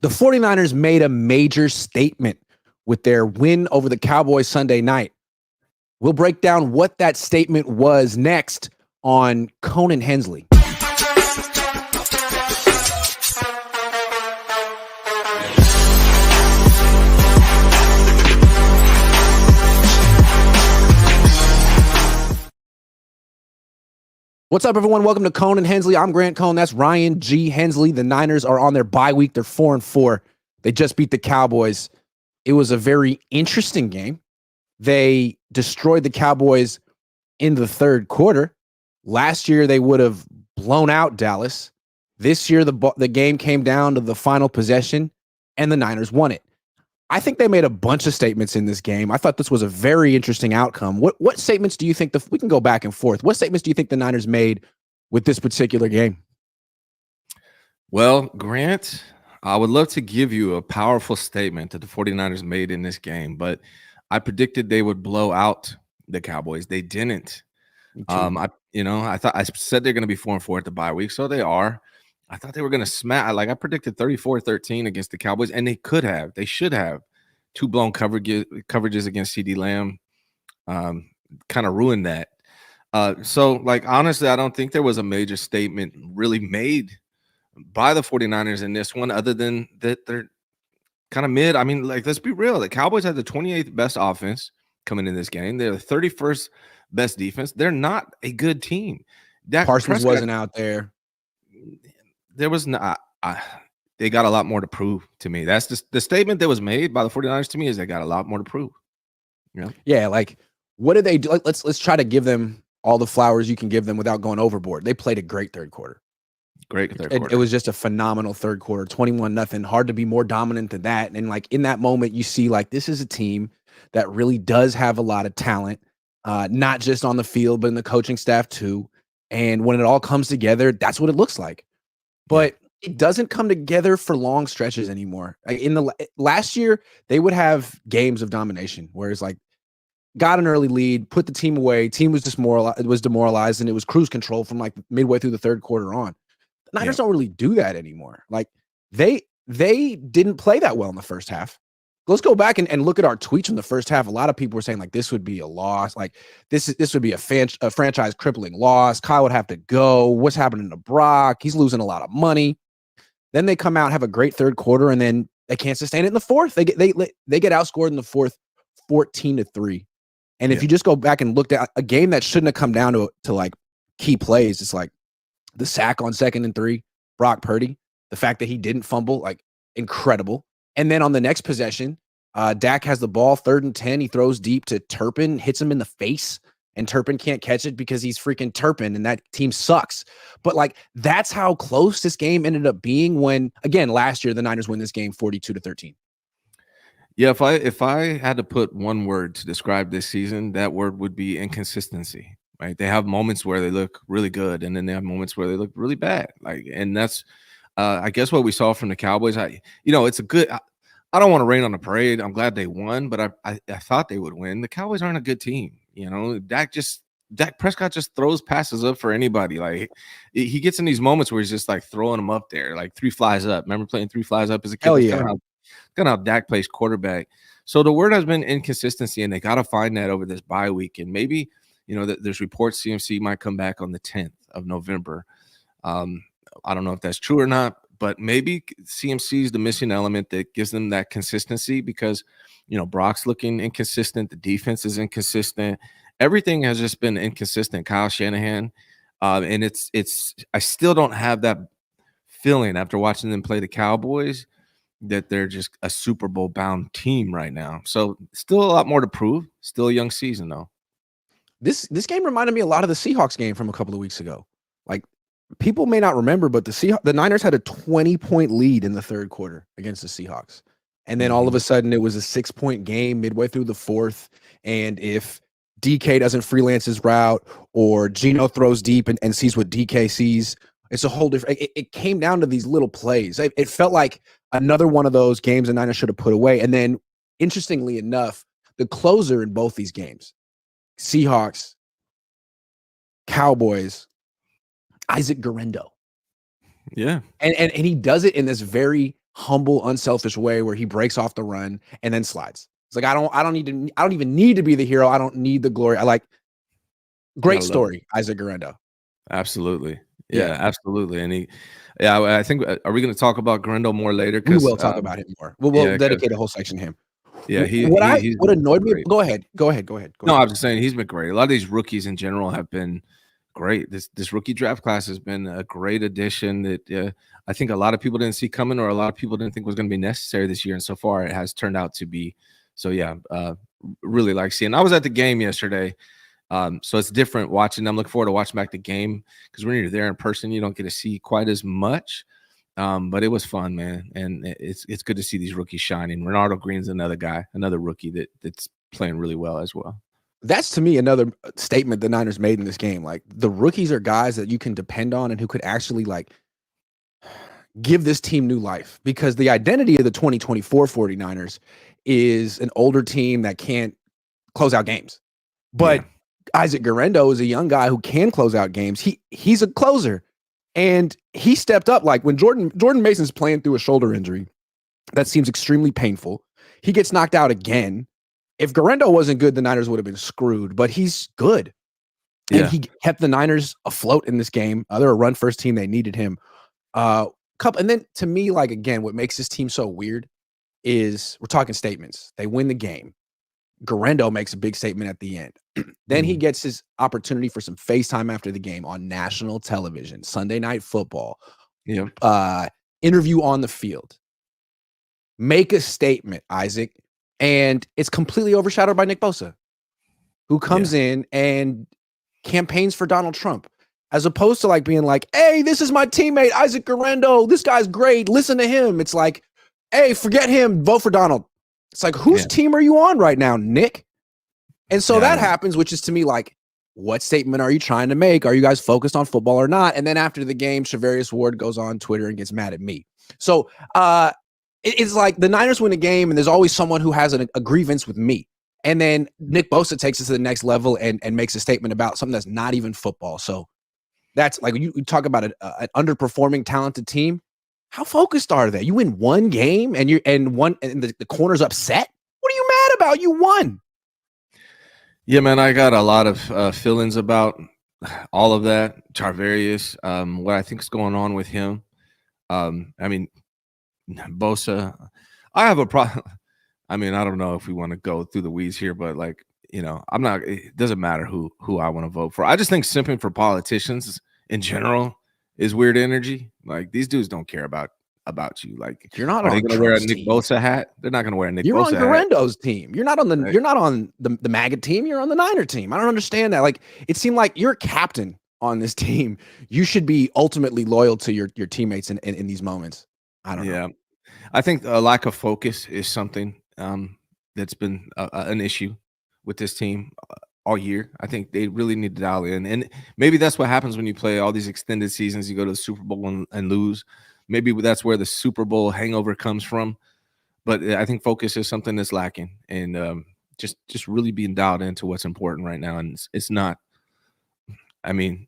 The 49ers made a major statement with their win over the Cowboys Sunday night. We'll break down what that statement was next on Cohn and Hensley. What's up, everyone? Welcome to Cohn and Hensley. I'm Grant Cohn. That's Ryan G. Hensley. The Niners are on their bye week. They're 4-4. They just beat the Cowboys. It was a very interesting game. They destroyed the Cowboys in the third quarter. Last year, they would have blown out Dallas. This year, the game came down to the final possession, and the Niners won it. I think they made a bunch of statements in this game. I thought this was a very interesting outcome. What statements do you think we can go back and forth? What statements do you think the Niners made with this particular game? Well, Grant, I would love to give you a powerful statement that the 49ers made in this game, but I predicted they would blow out the Cowboys. They didn't. I said they're going to be 4-4 at the bye week, so they are. I thought they were going to smack. I predicted 34-13 against the Cowboys, and they could have. They should have. Two blown coverages against CeeDee Lamb kind of ruined that. Honestly, I don't think there was a major statement really made by the 49ers in this one, other than that they're kind of mid. I mean, let's be real. The Cowboys had the 28th best offense coming in this game. They're the 31st best defense. They're not a good team. Parsons wasn't out there. There was not. They got a lot more to prove to me. That's the statement that was made by the 49ers to me, is they got a lot more to prove. Yeah, what did they do? Let's try to give them all the flowers you can give them without going overboard. They played a great third quarter. It was just a phenomenal third quarter, 21-0. Hard to be more dominant than that. And in that moment, you see this is a team that really does have a lot of talent, not just on the field, but in the coaching staff too. And when it all comes together, that's what it looks like. But it doesn't come together for long stretches anymore. In the last year, they would have games of domination, whereas got an early lead, put the team away. Team was demoralized, and it was cruise control from midway through the third quarter on. The Niners don't really do that anymore. They didn't play that well in the first half. Let's go back and look at our tweets from the first half. A lot of people were saying this would be a loss. This would be a franchise crippling loss. Kyle would have to go. What's happening to Brock? He's losing a lot of money. Then they come out, have a great third quarter, and then they can't sustain it in the fourth. They get outscored in the fourth 14-3. And if you just go back and look at a game that shouldn't have come down to key plays, it's the sack on 2nd and 3, Brock Purdy, the fact that he didn't fumble, incredible. And then on the next possession, Dak has the ball, 3rd and 10. He throws deep to Turpin, hits him in the face, and Turpin can't catch it because he's freaking Turpin, and that team sucks. But that's how close this game ended up being when, again, last year the Niners win this game 42-13. Yeah, if I had to put one word to describe this season, that word would be inconsistency. Right? They have moments where they look really good, and then they have moments where they look really bad. And that's I guess what we saw from the Cowboys. It's a good. I don't want to rain on the parade. I'm glad they won, but I thought they would win. The Cowboys aren't a good team. Dak Prescott just throws passes up for anybody. He gets in these moments where he's just throwing them up there, 3 flies up. Remember playing 3 flies up as a kid? Hell yeah. Kind of how Dak plays quarterback. So the word has been inconsistency, and they got to find that over this bye week. And maybe, there's reports CMC might come back on the 10th of November. I don't know if that's true or not, but maybe CMC is the missing element that gives them that consistency, because, Brock's looking inconsistent. The defense is inconsistent. Everything has just been inconsistent. Kyle Shanahan. And it's I still don't have that feeling after watching them play the Cowboys that they're just a Super Bowl bound team right now. So still a lot more to prove. Still a young season though. This game reminded me a lot of the Seahawks game from a couple of weeks ago. People may not remember, but the Niners had a 20-point lead in the third quarter against the Seahawks. And then all of a sudden it was a 6-point game midway through the fourth. And if DK doesn't freelance his route, or Geno throws deep and sees what DK sees, it's a whole different. It came down to these little plays. It felt like another one of those games the Niners should have put away. And then, interestingly enough, the closer in both these games, Seahawks, Cowboys, Isaac Guerendo. Yeah. And he does it in this very humble, unselfish way where he breaks off the run and then slides. It's like I don't even need to be the hero. I don't need the glory. I like great story, Isaac Guerendo. Absolutely. Yeah, absolutely. And I think are we going to talk about Guerendo more later? We will talk about him more. We'll dedicate a whole section to him. Yeah, what annoyed me. Go ahead. No, I was just saying he's been great. A lot of these rookies in general have been great. This rookie draft class has been a great addition that I think a lot of people didn't see coming, or a lot of people didn't think was going to be necessary this year. And so far, it has turned out to be. So yeah, really like seeing. I was at the game yesterday, so it's different watching. I'm looking forward to watching back the game because when you're there in person, you don't get to see quite as much. But it was fun, man, and it's good to see these rookies shining. Renardo Green's another guy, another rookie that's playing really well as well. That's, to me, another statement the Niners made in this game. Like, the rookies are guys that you can depend on and who could actually, like, give this team new life, because the identity of the 2024 49ers is an older team that can't close out games. But Isaac Guerendo is a young guy who can close out games. He's a closer. And he stepped up. Like, when Jordan Mason's playing through a shoulder injury that seems extremely painful, he gets knocked out again. If Guerendo wasn't good, the Niners would have been screwed, but he's good. And he kept the Niners afloat in this game. They're a run-first team. They needed him. And then, to me, like, again, what makes this team so weird is we're talking statements. They win the game. Guerendo makes a big statement at the end. Then he gets his opportunity for some FaceTime after the game on national television, Sunday Night Football. Interview on the field. Make a statement, Isaac. And it's completely overshadowed by Nick Bosa, who comes in and campaigns for Donald Trump, as opposed to like being like, hey, this is my teammate, Isaac Guerendo. This guy's great. Listen to him. It's like, hey, forget him. Vote for Donald. It's like, whose team are you on right now, Nick? And so that happens, which is, to me, like, what statement are you trying to make? Are you guys focused on football or not? And then after the game, Charvarius Ward goes on Twitter and gets mad at me. So it's like the Niners win a game, and there's always someone who has a grievance with me. And then Nick Bosa takes us to the next level and makes a statement about something that's not even football. So that's like, you talk about an underperforming, talented team. How focused are they? You win one game and the corner's upset. What are you mad about? You won. Yeah, man, I got a lot of feelings about all of that. Charvarius, what I think is going on with him. I mean, Bosa, I have a problem. I mean, I don't know if we want to go through the weeds here, but like, I'm not, it doesn't matter who I want to vote for. I just think simping for politicians in general is weird energy. Like, these dudes don't care about you. Like, you're not. Are they going to wear a Nick Bosa hat? They're not going to wear a Nick Bosa hat. You're on Guerendo's team. You're not on the. Right. You're not on the MAGA team. You're on the Niner team. I don't understand that. Like, it seemed like you're a captain on this team. You should be ultimately loyal to your teammates in these moments. I don't know. Yeah, I think a lack of focus is something that's been an issue with this team all year. I think they really need to dial in, and maybe that's what happens when you play all these extended seasons. You go to the Super Bowl and lose. Maybe that's where the Super Bowl hangover comes from. But I think focus is something that's lacking, and just really being dialed into what's important right now. And it's not. I mean,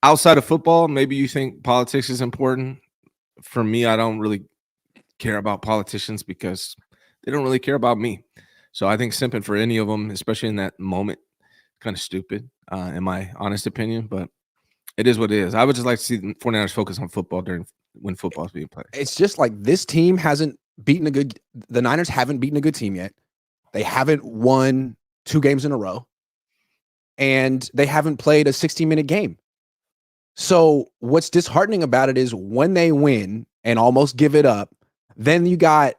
outside of football, maybe you think politics is important. For me, I don't really care about politicians because they don't really care about me. So I think simping for any of them, especially in that moment, kind of stupid, in my honest opinion. But it is what it is. I would just like to see the 49ers focus on football when football is being played. It's just like this team hasn't beaten the Niners haven't beaten a good team yet. They haven't won 2 games in a row. And they haven't played a 60-minute game. So what's disheartening about it is when they win and almost give it up, then you got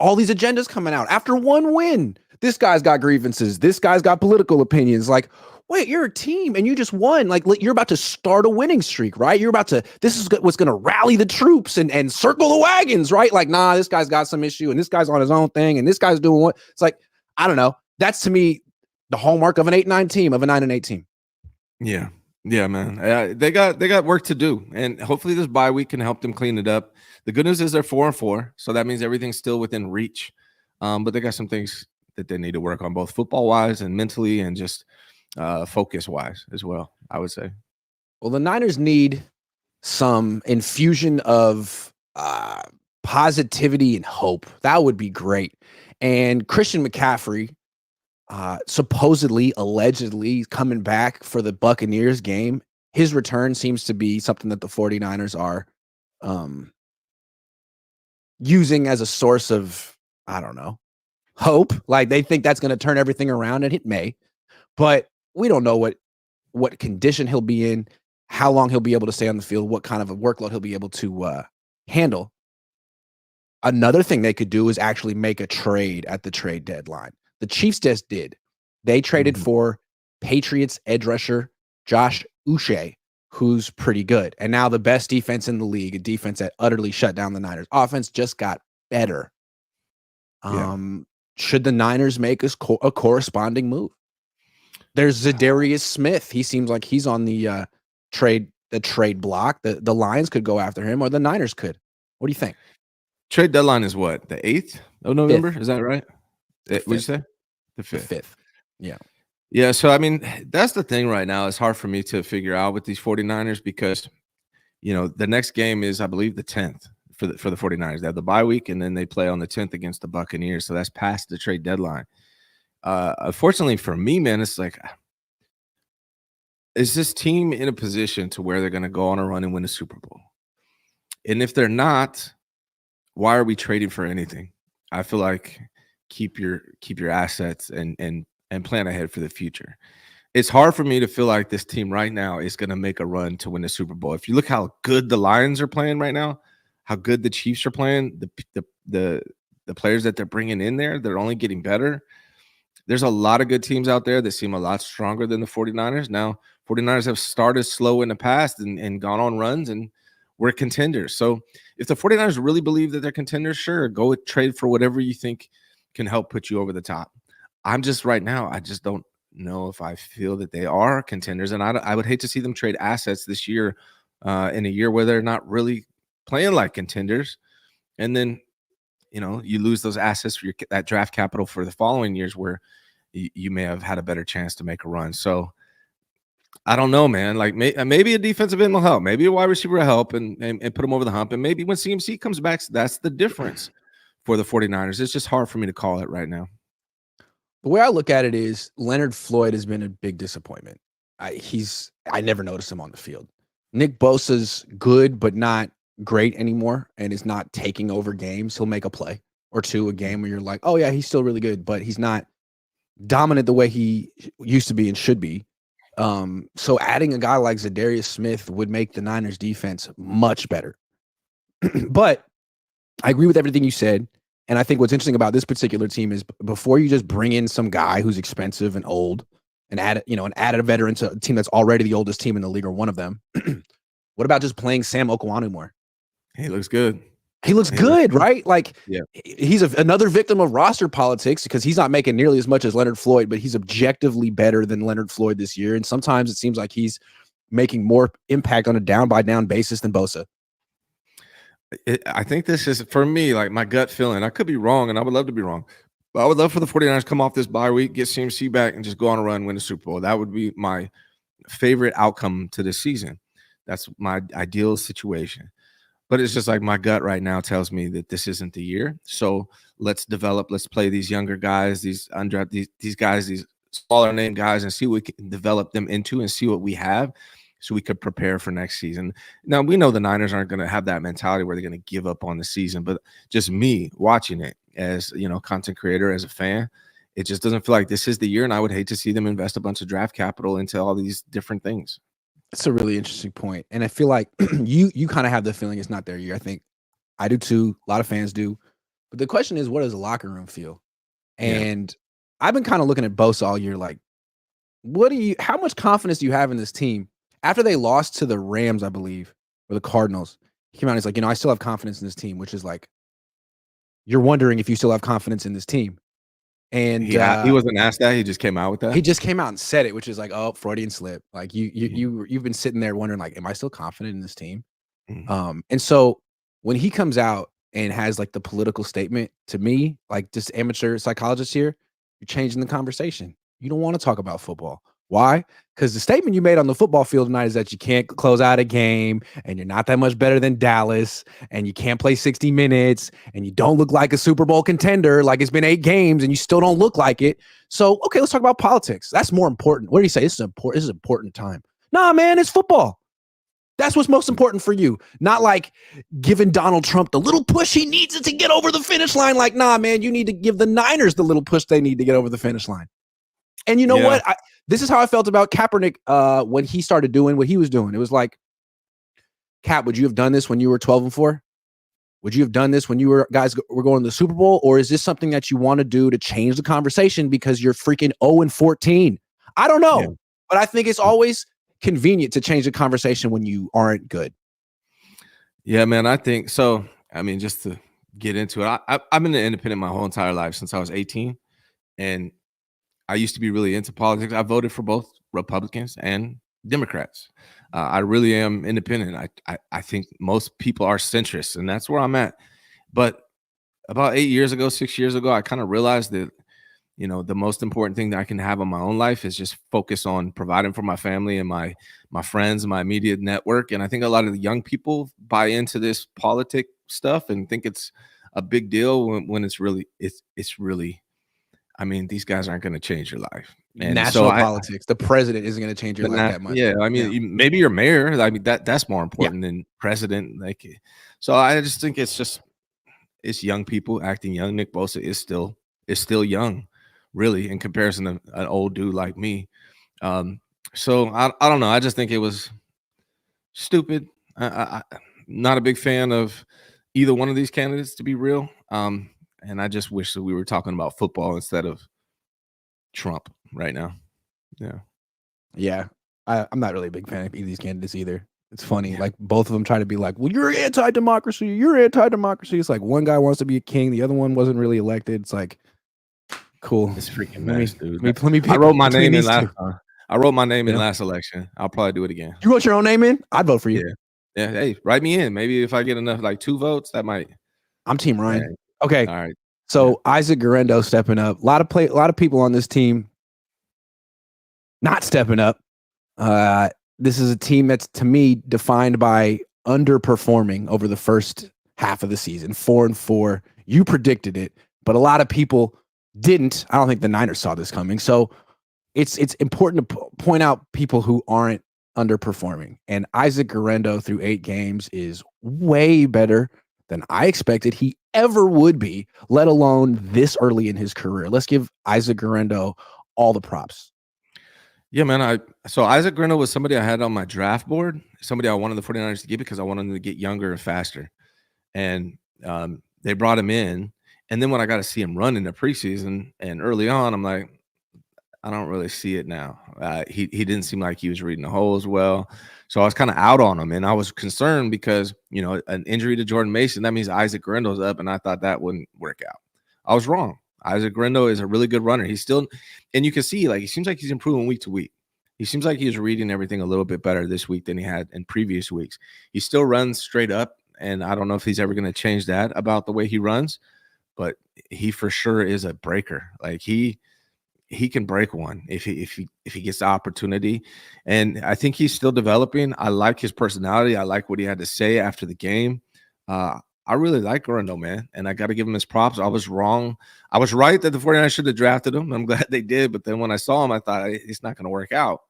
all these agendas coming out. After one win, this guy's got grievances. This guy's got political opinions. Like, wait, you're a team and you just won. Like, you're about to start a winning streak, right? This is what's going to rally the troops and circle the wagons, right? Like, nah, this guy's got some issue and this guy's on his own thing and this guy's doing what? It's like, I don't know. That's, to me, the hallmark of an 8-9 team, of a 9-8 team. Yeah. Yeah, man. They got work to do, and hopefully this bye week can help them clean it up. The good news is they're 4-4, so that means everything's still within reach. But they got some things that they need to work on, both football-wise and mentally, and just focus-wise as well, I would say. Well, the Niners need some infusion of positivity and hope. That would be great. And Christian McCaffrey, supposedly, allegedly coming back for the Buccaneers game. His return seems to be something that the 49ers are using as a source of, I don't know, hope. Like they think that's going to turn everything around, and it may. But we don't know what condition he'll be in, how long he'll be able to stay on the field, what kind of a workload he'll be able to handle. Another thing they could do is actually make a trade at the trade deadline. The Chiefs just did. They traded for Patriots edge rusher Josh Uche, who's pretty good. And now the best defense in the league, a defense that utterly shut down the Niners. Offense just got better. Should the Niners make a corresponding move? There's Zadarius Smith. He seems like he's on the trade block. The Lions could go after him, or the Niners could. What do you think? Trade deadline is what? The 8th of November? 5th. Is that right? What'd you say? The 5th. The 5th. Yeah. Yeah. So, I mean, that's the thing right now. It's hard for me to figure out with these 49ers because, the next game is, I believe, the 10th for the 49ers. They have the bye week, and then they play on the 10th against the Buccaneers. So that's past the trade deadline. Unfortunately for me, man, it's like, is this team in a position to where they're going to go on a run and win a Super Bowl? And if they're not, why are we trading for anything? I feel like keep your assets and plan ahead for the future. It's hard for me to feel like this team right now is going to make a run to win the Super Bowl. If you look how good the Lions are playing right now, how good the Chiefs are playing, the players that they're bringing in there, they're only getting better. There's a lot of good teams out there that seem a lot stronger than the 49ers. Now, 49ers have started slow in the past and gone on runs, and we're contenders. So if the 49ers really believe that they're contenders, sure, go trade for whatever you think can help put you over the top. I just don't know if I feel that they are contenders, and I would hate to see them trade assets this year in a year where they're not really playing like contenders. And then, you lose those assets for that draft capital for the following years where you may have had a better chance to make a run. So I don't know, man. Like maybe a defensive end will help. Maybe a wide receiver will help and put them over the hump. And maybe when CMC comes back, that's the difference for the 49ers. It's just hard for me to call it right now. The way I look at it is Leonard Floyd has been a big disappointment. I never noticed him on the field. Nick Bosa's good, but not great anymore, and is not taking over games. He'll make a play or two a game where you're like, oh yeah, he's still really good, but he's not dominant the way he used to be and should be. So adding a guy like Zadarius Smith would make the Niners defense much better. But I agree with everything you said. And I think what's interesting about this particular team is before you just bring in some guy who's expensive and old and add a veteran to a team that's already the oldest team in the league or one of them, what about just playing Sam Okwuonu more? He looks good. He looks good, right? Like, yeah. He's another victim of roster politics because he's not making nearly as much as Leonard Floyd, but he's objectively better than Leonard Floyd this year. And sometimes it seems like he's making more impact on a down-by-down basis than Bosa. I think this is, for me, like my gut feeling. I could be wrong, and I would love to be wrong. But I would love for the 49ers to come off this bye week, get CMC back, and just go on a run, win the Super Bowl. That would be my favorite outcome to this season. That's my ideal situation. But it's just like my gut right now tells me that this isn't the year. So let's play these younger guys, these undrafted, these guys, these smaller name guys, and see what we can develop them into and see what we have so we could prepare for next season. Now, we know the Niners aren't going to have that mentality where they're going to give up on the season, but just me watching it as, content creator, as a fan, it just doesn't feel like this is the year, and I would hate to see them invest a bunch of draft capital into all these different things. It's a really interesting point. And I feel like you kind of have the feeling it's not their year. I think I do too. A lot of fans do. But the question is, what does the locker room feel? And I've been kind of looking at Bosa all year like, how much confidence do you have in this team? After they lost to the Rams, I believe, or the Cardinals, he came out and he's like, I still have confidence in this team, which is like, you're wondering if you still have confidence in this team. And he wasn't asked that. He just came out with that. He just came out and said it, which is like, oh, Freudian slip. Like you've been sitting there wondering, like, am I still confident in this team? Mm-hmm. And so when he comes out and has like the political statement, to me, like just amateur psychologist here, you're changing the conversation. You don't want to talk about football. Why? Because the statement you made on the football field tonight is that you can't close out a game and you're not that much better than Dallas and you can't play 60 minutes and you don't look like a Super Bowl contender. Like it's been 8 games and you still don't look like it. So, okay, let's talk about politics. That's more important. What do you say? This is an important time. Nah, man, it's football. That's what's most important for you. Not like giving Donald Trump the little push he needs to get over the finish line. Like, nah, man, you need to give the Niners the little push they need to get over the finish line. And you know what? This is how I felt about Kaepernick when he started doing what he was doing. It was like, Cap, would you have done this when you were 12-4? Would you have done this when you were going to the Super Bowl? Or is this something that you want to do to change the conversation because you're freaking 0-14? I don't know. Yeah. But I think it's always convenient to change the conversation when you aren't good. Yeah, man, I think so. I mean, just to get into it, I've been an independent my whole entire life since I was 18. And I used to be really into politics. I voted for both Republicans and Democrats. I really am independent. I think most people are centrists, and that's where I'm at. But about 6 years ago, I kind of realized that, you know, the most important thing that I can have in my own life is just focus on providing for my family and my friends, my immediate network. And I think a lot of the young people buy into this politic stuff and think it's a big deal when it's really. I mean, these guys aren't going to change your life. And national politics, the president isn't going to change your life that much. Yeah, I mean, maybe your mayor. I mean, that's more important than president. Like, so I just think it's young people acting young. Nick Bosa is still young, really, in comparison to an old dude like me. So I don't know. I just think it was stupid. I'm not a big fan of either one of these candidates, to be real. And I just wish that we were talking about football instead of Trump right now. Yeah. I'm not really a big fan of either of these candidates either. It's funny. Like both of them try to be like, well, you're anti-democracy. You're anti-democracy. It's like one guy wants to be a king. The other one wasn't really elected. It's like, cool. It's freaking nice, dude. Let me pick. I wrote my name in last election. I'll probably do it again. You wrote your own name in? I'd vote for you. Yeah. Hey, write me in. Maybe if I get enough, like 2 votes, that might. I'm Team Ryan. Yeah. Okay. All right. So Isaac Guerendo stepping up. A lot of people on this team not stepping up. This is a team that's, to me, defined by underperforming over the first half of the season. 4-4. You predicted it, but a lot of people didn't. I don't think the Niners saw this coming. So it's important to point out people who aren't underperforming. And Isaac Guerendo through 8 games is way better than I expected he ever would be, let alone this early in his career. Let's give Isaac Guerendo all the props. Yeah, man. So Isaac Guerendo was somebody I had on my draft board, somebody I wanted the 49ers to get because I wanted them to get younger and faster. And they brought him in. And then when I got to see him run in the preseason and early on, I'm like, I don't really see it now. He didn't seem like he was reading the holes well. So I was kind of out on him. And I was concerned because, you know, an injury to Jordan Mason, that means Isaac Guerendo's up. And I thought that wouldn't work out. I was wrong. Isaac Guerendo is a really good runner. He's still, and you can see, like, he seems like he's improving week to week. He seems like he's reading everything a little bit better this week than he had in previous weeks. He still runs straight up, and I don't know if he's ever going to change that about the way he runs, but he for sure is a breaker. Like he can break one if he gets the opportunity, and I think he's still developing. I like his personality. I like what he had to say after the game. I really like Guerendo, man, and I got to give him his props. I was wrong. I was right that the 49ers should have drafted him. I'm glad they did, but then when I saw him, I thought it's not going to work out.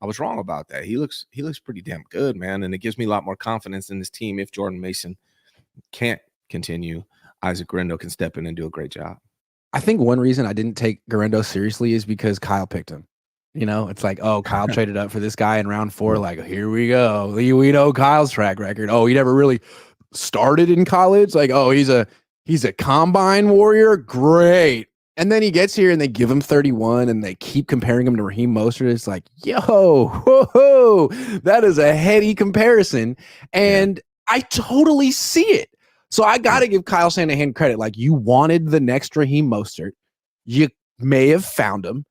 I was wrong about that. He looks pretty damn good, man, and it gives me a lot more confidence in this team. If Jordan Mason can't continue, Isaac Guerendo can step in and do a great job. I think one reason I didn't take Guerendo seriously is because Kyle picked him. You know, it's like, oh, Kyle traded up for this guy in round 4. Like, here we go. We know Kyle's track record. Oh, he never really started in college. Like, oh, he's a combine warrior. Great. And then he gets here and they give him 31 and they keep comparing him to Raheem Mostert. It's like, yo, whoa, that is a heady comparison. And I totally see it. So I got to give Kyle Shanahan credit. Like, you wanted the next Raheem Mostert. You may have found him.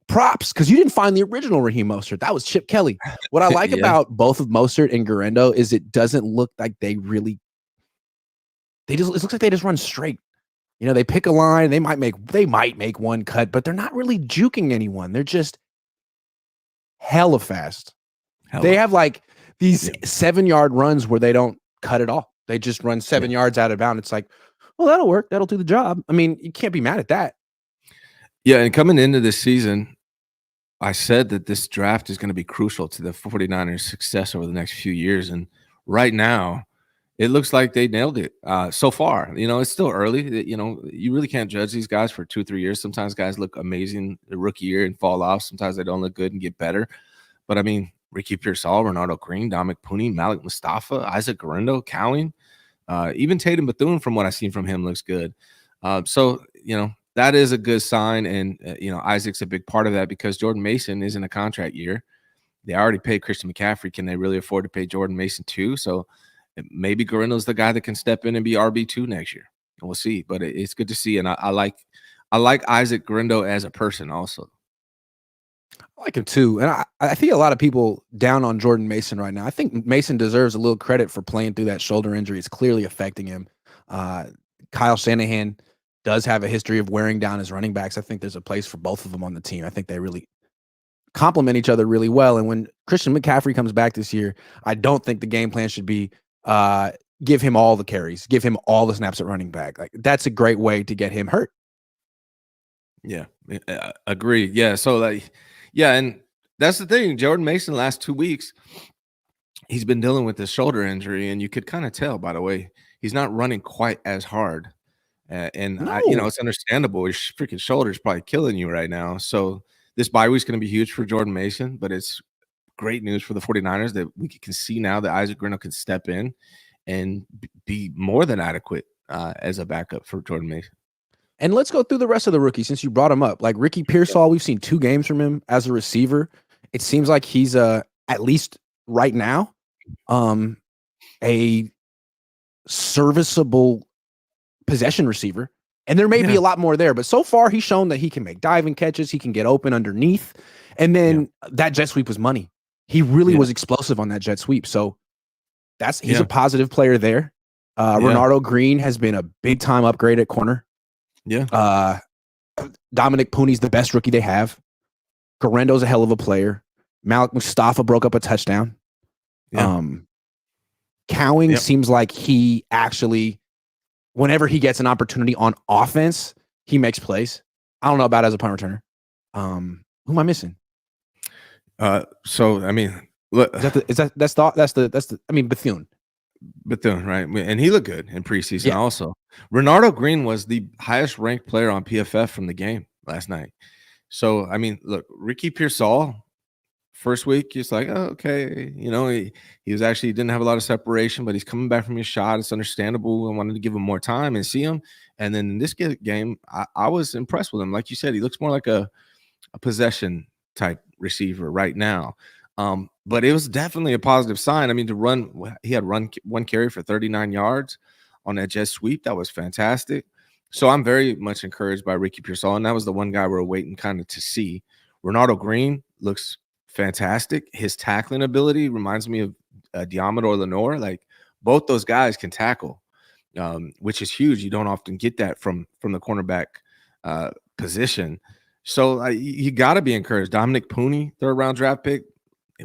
Props, because you didn't find the original Raheem Mostert. That was Chip Kelly. What I like about both of Mostert and Guerendo is it doesn't look like it looks like they just run straight. You know, they pick a line, they might make one cut, but they're not really juking anyone. They're just hella fast. They have like these 7-yard runs where they don't cut it all. They just run 7 yards out of bounds. It's like, well, that'll work. That'll do the job. I mean, you can't be mad at that. Yeah, and coming into this season, I said that this draft is going to be crucial to the 49ers' success over the next few years. And right now, it looks like they nailed it so far. You know, it's still early. You know, you really can't judge these guys for 2-3 years. Sometimes guys look amazing the rookie year and fall off. Sometimes they don't look good and get better. But, I mean, Ricky Pearsall, Renardo Green, Dominic Puni, Malik Mustafa, Isaac Guerendo, Cowing, even Tatum Bethune, from what I've seen from him, looks good. So, you know, that is a good sign. And, you know, Isaac's a big part of that because Jordan Mason is in a contract year. They already paid Christian McCaffrey. Can they really afford to pay Jordan Mason too? So maybe Guerendo's the guy that can step in and be RB2 next year. And we'll see. But it's good to see. And I like Isaac Guerendo as a person also. I like him too. And I think a lot of people down on Jordan Mason right now. I think Mason deserves a little credit for playing through that shoulder injury. It's clearly affecting him. Kyle Shanahan does have a history of wearing down his running backs. I think there's a place for both of them on the team. I think they really complement each other really well. And when Christian McCaffrey comes back this year, I don't think the game plan should be give him all the carries, give him all the snaps at running back. Like, that's a great way to get him hurt. Yeah, agree. Yeah, so like, yeah, and that's the thing. Jordan Mason, last 2 weeks, he's been dealing with this shoulder injury, and you could kind of tell, by the way, he's not running quite as hard. You know, it's understandable. Your freaking shoulder is probably killing you right now. So this bye week is going to be huge for Jordan Mason, but it's great news for the 49ers that we can see now that Isaac Guerendo can step in and be more than adequate as a backup for Jordan Mason. And let's go through the rest of the rookies since you brought him up. Like Ricky Pearsall, we've seen 2 games from him as a receiver. It seems like he's at least right now a serviceable possession receiver. And there may be a lot more there, but so far he's shown that he can make diving catches. He can get open underneath. And then that jet sweep was money. He really was explosive on that jet sweep. So he's a positive player there. Renardo Green has been a big time upgrade at corner. Yeah. Dominic Puni's the best rookie they have. Guerendo's a hell of a player. Malik Mustafa broke up a touchdown. Cowing seems like he actually, whenever he gets an opportunity on offense, he makes plays. I don't know about as a punt returner. Who am I missing? So I mean, look, Bethune. Bethune, right? And he looked good in preseason also. Renardo Green was the highest ranked player on PFF from the game last night. So, I mean, look, Ricky Pearsall, first week, he's like, oh, okay. You know, he was actually didn't have a lot of separation, but he's coming back from his shot. It's understandable. I wanted to give him more time and see him. And then in this game, I was impressed with him. Like you said, he looks more like a possession type receiver right now. But it was definitely a positive sign. I mean, he had one carry for 39 yards on that jet sweep. That was fantastic. So I'm very much encouraged by Ricky Pearsall, and that was the one guy we're waiting kind of to see. Renardo Green looks fantastic. His tackling ability reminds me of Diamador Lenore. Like, both those guys can tackle, which is huge. You don't often get that from the cornerback position. So you got to be encouraged. Dominic Puni, 3rd-round draft pick,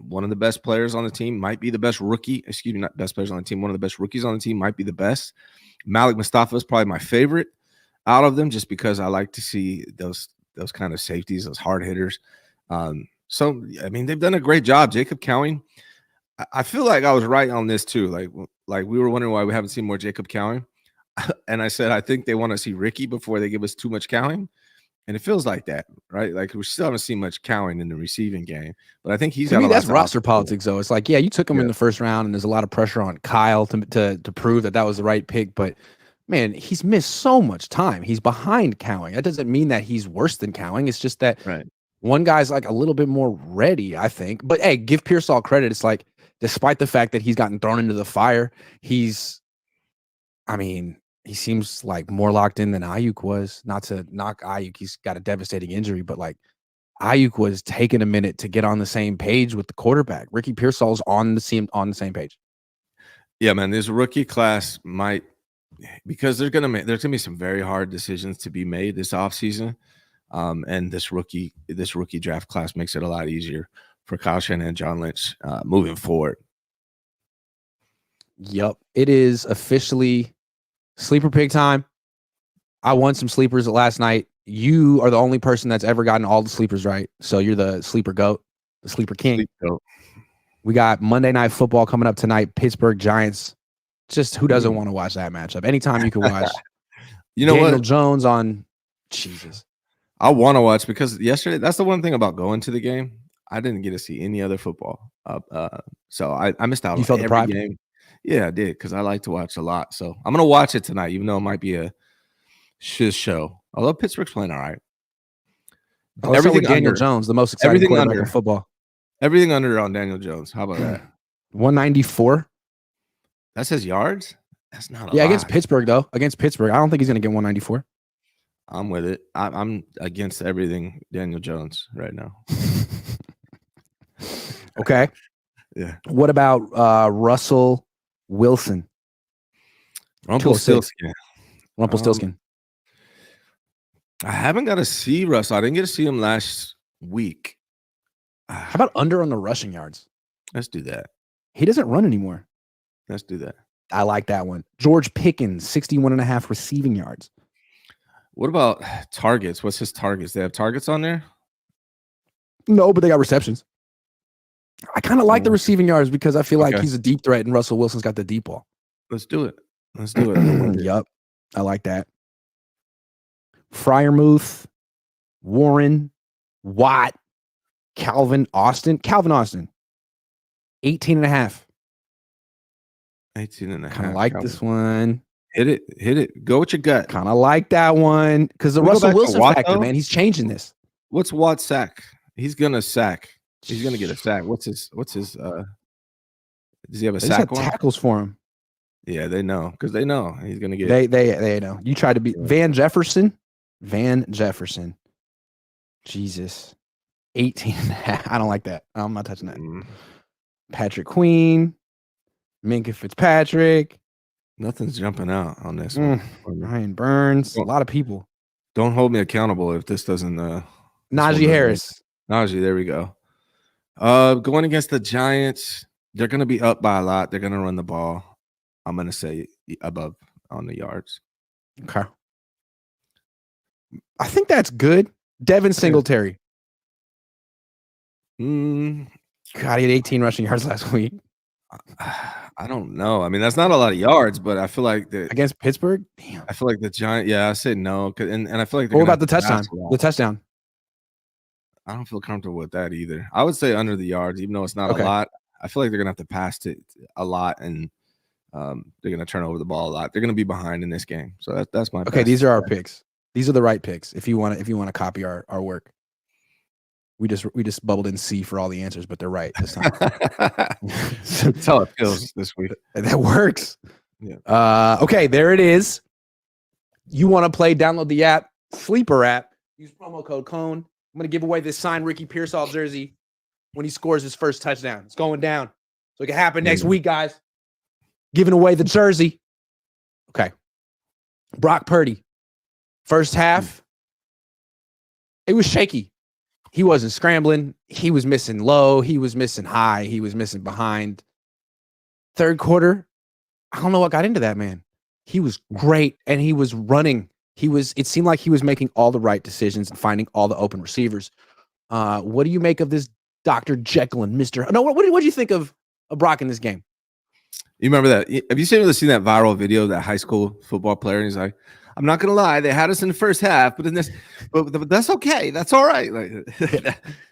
one of the best players on the team, might be the best rookie. Excuse me, not best players on the team. One of the best rookies on the team, might be the best. Malik Mustafa is probably my favorite out of them, just because I like to see those kind of safeties, those hard hitters. So, I mean, they've done a great job. Jacob Cowing, I feel like I was right on this too. Like we were wondering why we haven't seen more Jacob Cowing. And I said, I think they want to see Ricky before they give us too much Cowing. And it feels like that, right? Like, we still haven't seen much Cowing in the receiving game, but I think he's got a lot. That's roster politics, though. It's like, you took him in the first round, and there's a lot of pressure on Kyle to prove that was the right pick. But man, he's missed so much time. He's behind Cowing. That doesn't mean that he's worse than Cowing. It's just that one guy's like a little bit more ready, I think. But hey, give Pearsall credit. It's like, despite the fact that he's gotten thrown into the fire, he seems like more locked in than Ayuk was. Not to knock Ayuk, he's got a devastating injury, but like, Ayuk was taking a minute to get on the same page with the quarterback. Ricky Pearsall's on the same page. Yeah, man, this rookie class because there's gonna be some very hard decisions to be made this offseason. And this rookie draft class makes it a lot easier for Kyle Shanahan and John Lynch moving forward. Yep. It is officially sleeper pick time. I won some sleepers last night. You are the only person that's ever gotten all the sleepers right. So you're the sleeper goat, the sleeper king. Sleep goat. We got Monday Night Football coming up tonight. Pittsburgh Giants. Just who doesn't want to watch that matchup? Anytime you can watch. You know Daniel what? Jones on Jesus. I want to watch because yesterday, that's the one thing about going to the game. I didn't get to see any other football. So I missed out You on felt every deprived? game. Yeah, I did because I like to watch a lot. So I'm going to watch it tonight, even though it might be a shiz show. Although Pittsburgh's playing all right. Everything Daniel Jones, the most exciting quarterback in football. Everything under on Daniel Jones. How about that? 194. That says yards? That's not a lot. Against Pittsburgh, though. Against Pittsburgh. I don't think he's going to get 194. I'm with it. I'm against everything Daniel Jones right now. Okay. Yeah. What about Russell Wilson? Rumpelstiltskin. I haven't got to see Russell. I didn't get to see him last week. How about under on the rushing yards? Let's do that. He doesn't run anymore. Let's do that. I like that one. George Pickens, 61.5 receiving yards. What about targets? What's his targets? They have targets on there? No, but they got receptions. I kind of like the receiving yards because I feel like he's a deep threat and Russell Wilson's got the deep ball. Let's do it. Let's do it. Yep. I like that. Freiermuth, Warren, Watt, Calvin Austin, 18.5. 18.5. Kind of like this one. Hit it. Go with your gut. Kind of like that one because the Russell Wilson factor, man. He's changing this. What's Watt's sack? He's gonna sack. He's gonna get a sack. What's his? Does he have a sack? Tackles for him. Yeah, they know because they know he's gonna get. They know. You tried to be Van Jefferson. Jesus. 18.5. I don't like that. I'm not touching that. Patrick Queen. Minka Fitzpatrick. Nothing's jumping out on this one. Ryan Burns. A lot of people. Don't hold me accountable if this doesn't. Najee Harris. Najee, there we go. Going against the Giants, they're going to be up by a lot. They're going to run the ball. I'm going to say above on the yards. Okay. I think that's good. Devin Singletary. God, he had 18 rushing yards last week. I don't know. I mean, that's not a lot of yards, but I feel like against Pittsburgh. Damn. I feel like the Giants. Yeah, I said no, and I feel like. What about the touchdown? The touchdown. I don't feel comfortable with that either. I would say under the yards, even though it's not a lot. I feel like they're gonna have to pass it a lot, and they're gonna turn over the ball a lot. They're gonna be behind in this game, so that's my. Okay, these are our picks. These are the right picks. If you want to copy our work. We just bubbled in C for all the answers, but they're right this time. That's how it feels this week. That works. Yeah. Okay, there it is. You want to play? Download the app, Sleeper app. Use promo code Cohn. I'm going to give away this signed Ricky Pearsall jersey when he scores his first touchdown. It's going down, so it can happen next week, guys. Giving away the jersey. Okay. Brock Purdy. First half, it was shaky. He wasn't scrambling. He was missing low. He was missing high. He was missing behind. Third quarter, I don't know what got into that man. He was great, and he was running. It seemed like he was making all the right decisions and finding all the open receivers. What do you make of this Dr. Jekyll and Mr. No, what do you think of Brock in this game? You remember that? Have you seen that viral video of that high school football player? And he's like, I'm not gonna lie, they had us in the first half, but that's okay. That's all right. Like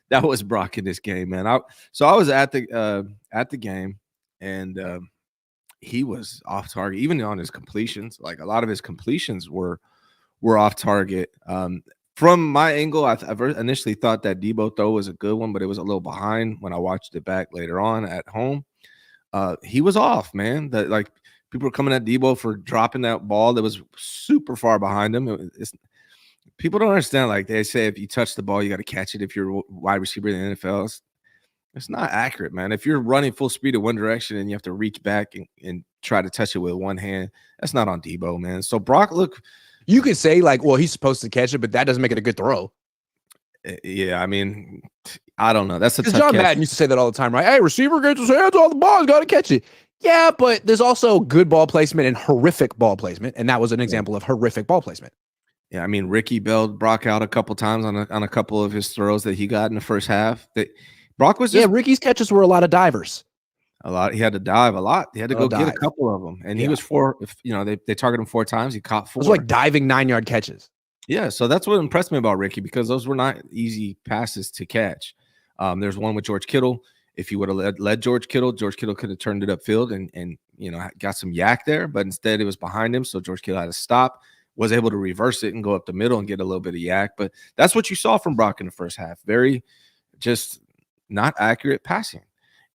that was Brock in this game, man. I was at the game, and he was off target, even on his completions. Like a lot of his completions were off target. From my angle, I initially thought that Debo throw was a good one, but it was a little behind when I watched it back later on at home. He was off, man. People were coming at Debo for dropping that ball that was super far behind him. People don't understand. Like they say, if you touch the ball, you got to catch it. If you're a wide receiver in the NFL, it's not accurate, man. If you're running full speed in one direction and you have to reach back and try to touch it with one hand, that's not on Debo, man. So Brock, look. You could say, like, well, he's supposed to catch it, but that doesn't make it a good throw. Yeah, I mean, I don't know. That's a tough John catch. Madden used to say that all the time, right? Hey, receiver gets his hands on the ball, he's got to catch it. Yeah, but there's also good ball placement and horrific ball placement, and that was an example of horrific ball placement. Yeah, I mean, Ricky bailed Brock out a couple times on a couple of his throws that he got in the first half. Brock was just Ricky's catches were a lot of divers. A lot. He had to dive a lot. He had to go get a couple of them, and he was they targeted him 4 times. He caught 4. It was like diving 9-yard catches. Yeah, so that's what impressed me about Ricky, because those were not easy passes to catch. There's one with George Kittle. If he would have led George Kittle could have turned it upfield and got some yak there, but instead it was behind him, so George Kittle had to stop. Was able to reverse it and go up the middle and get a little bit of yak. But that's what you saw from Brock in the first half. Very just not accurate passing.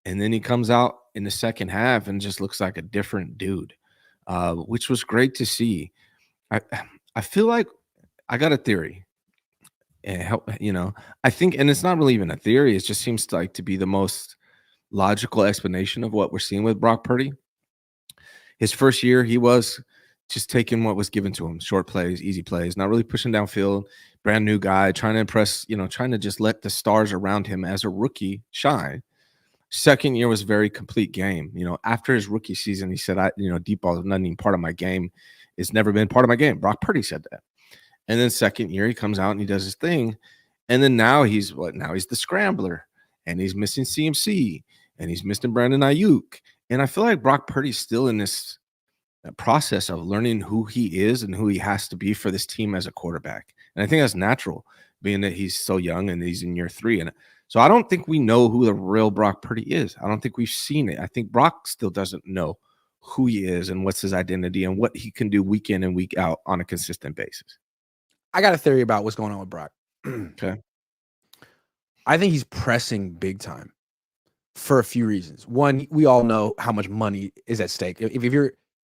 And then he comes out in the second half and just looks like a different dude, which was great to see. I feel like I got a theory. I think, and it's not really even a theory. It just seems like to be the most logical explanation of what we're seeing with Brock Purdy. His first year, he was just taking what was given to him, short plays, easy plays, not really pushing downfield, brand new guy, trying to impress, trying to just let the stars around him as a rookie shine. Second year was a very complete game. After his rookie season, he said, deep ball is not even part of my game. It's never been part of my game. Brock Purdy said that. And then second year, he comes out and he does his thing. And then now he's the scrambler, and he's missing CMC, and he's missing Brandon Ayuk. And I feel like Brock Purdy's still in this process of learning who he is and who he has to be for this team as a quarterback. And I think that's natural, being that he's so young and he's in year 3. And so I don't think we know who the real Brock Purdy is. I don't think we've seen it. I think Brock still doesn't know who he is and what's his identity and what he can do week in and week out on a consistent basis. I got a theory about what's going on with Brock. Okay. I think he's pressing big time for a few reasons. One, we all know how much money is at stake.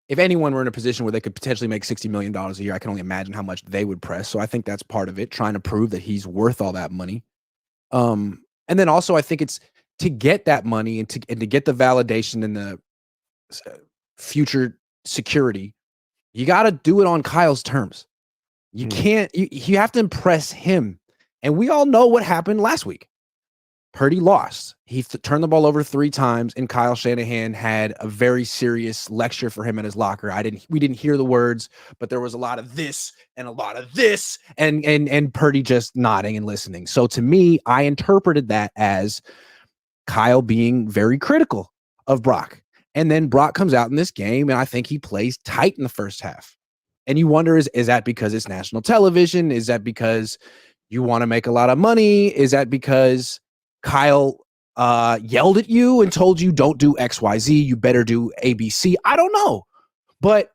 If anyone were in a position where they could potentially make $60 million a year, I can only imagine how much they would press. So I think that's part of it, trying to prove that he's worth all that money. And then also I think it's to get that money and to get the validation and the future security, you got to do it on Kyle's terms. You can't, you have to impress him. And we all know what happened last week. Purdy lost. He turned the ball over 3 times, and Kyle Shanahan had a very serious lecture for him in his locker. We didn't hear the words, but there was a lot of this and a lot of this, and Purdy just nodding and listening. So to me, I interpreted that as Kyle being very critical of Brock. And then Brock comes out in this game, and I think he plays tight in the first half. And you wonder, is that because it's national television? Is that because you want to make a lot of money? Is that because Kyle yelled at you and told you don't do XYZ, you better do ABC? I don't know. But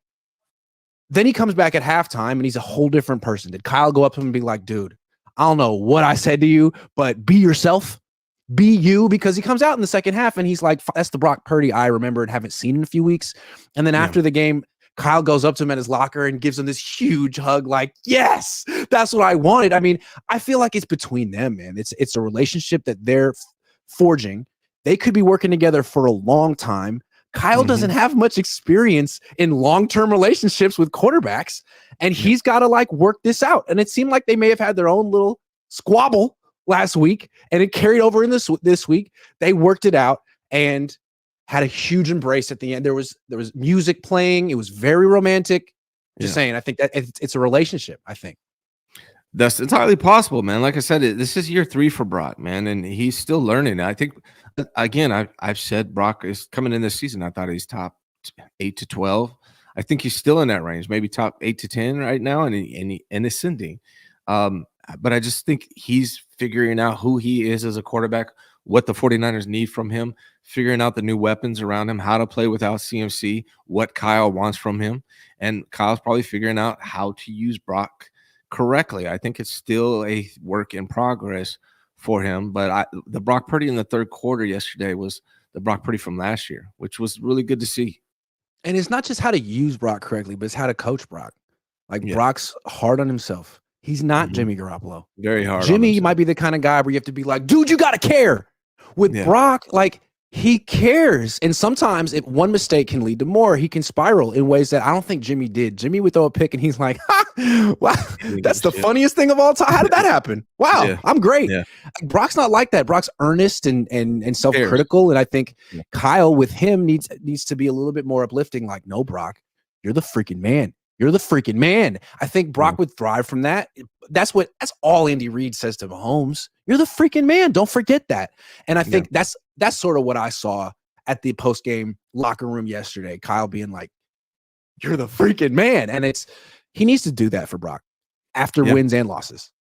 then he comes back at halftime and he's a whole different person. Did Kyle go up to him and be like, dude, I don't know what I said to you, but be yourself, be you? Because he comes out in the second half and he's like, that's the Brock Purdy I remember and haven't seen in a few weeks. And then after the game, Kyle goes up to him at his locker and gives him this huge hug, like, yes, that's what I wanted. I mean, I feel like it's between them, man. It's a relationship that they're forging. They could be working together for a long time. Kyle doesn't have much experience in long-term relationships with quarterbacks, and he's got to work this out. And it seemed like they may have had their own little squabble last week, and it carried over in this week. They worked it out and had a huge embrace at the end. There was music playing. It was very romantic. Just saying, I think that it's a relationship, I think. That's entirely possible, man. Like I said, this is year 3 for Brock, man, and he's still learning. I think, again, I've said Brock is coming in this season. I thought he's top 8 to 12. I think he's still in that range, maybe top 8 to 10 right now, and ascending. But I just think he's figuring out who he is as a quarterback, what the 49ers need from him, figuring out the new weapons around him, how to play without CMC, what Kyle wants from him. And Kyle's probably figuring out how to use Brock correctly. I think it's still a work in progress for him. But the Brock Purdy in the third quarter yesterday was the Brock Purdy from last year, which was really good to see. And it's not just how to use Brock correctly, but it's how to coach Brock. Brock's hard on himself. He's not Jimmy Garoppolo. Very hard. Jimmy might be the kind of guy where you have to be like, dude, you got to care. With Brock, he cares. And sometimes if one mistake can lead to more, he can spiral in ways that I don't think Jimmy did. Jimmy would throw a pick and he's like, ha, Wow, that's the funniest thing of all time. How did that happen? Wow, I'm great. Brock's not like that. Brock's earnest and self-critical, and I think Kyle with him needs to be a little bit more uplifting. Like, no, Brock, you're the freaking man. You're the freaking man. I think Brock would thrive from that. That's all Andy Reid says to Mahomes. You're the freaking man. Don't forget that. And I think that's sort of what I saw at the post-game locker room yesterday. Kyle being like, you're the freaking man. And he needs to do that for Brock after wins and losses.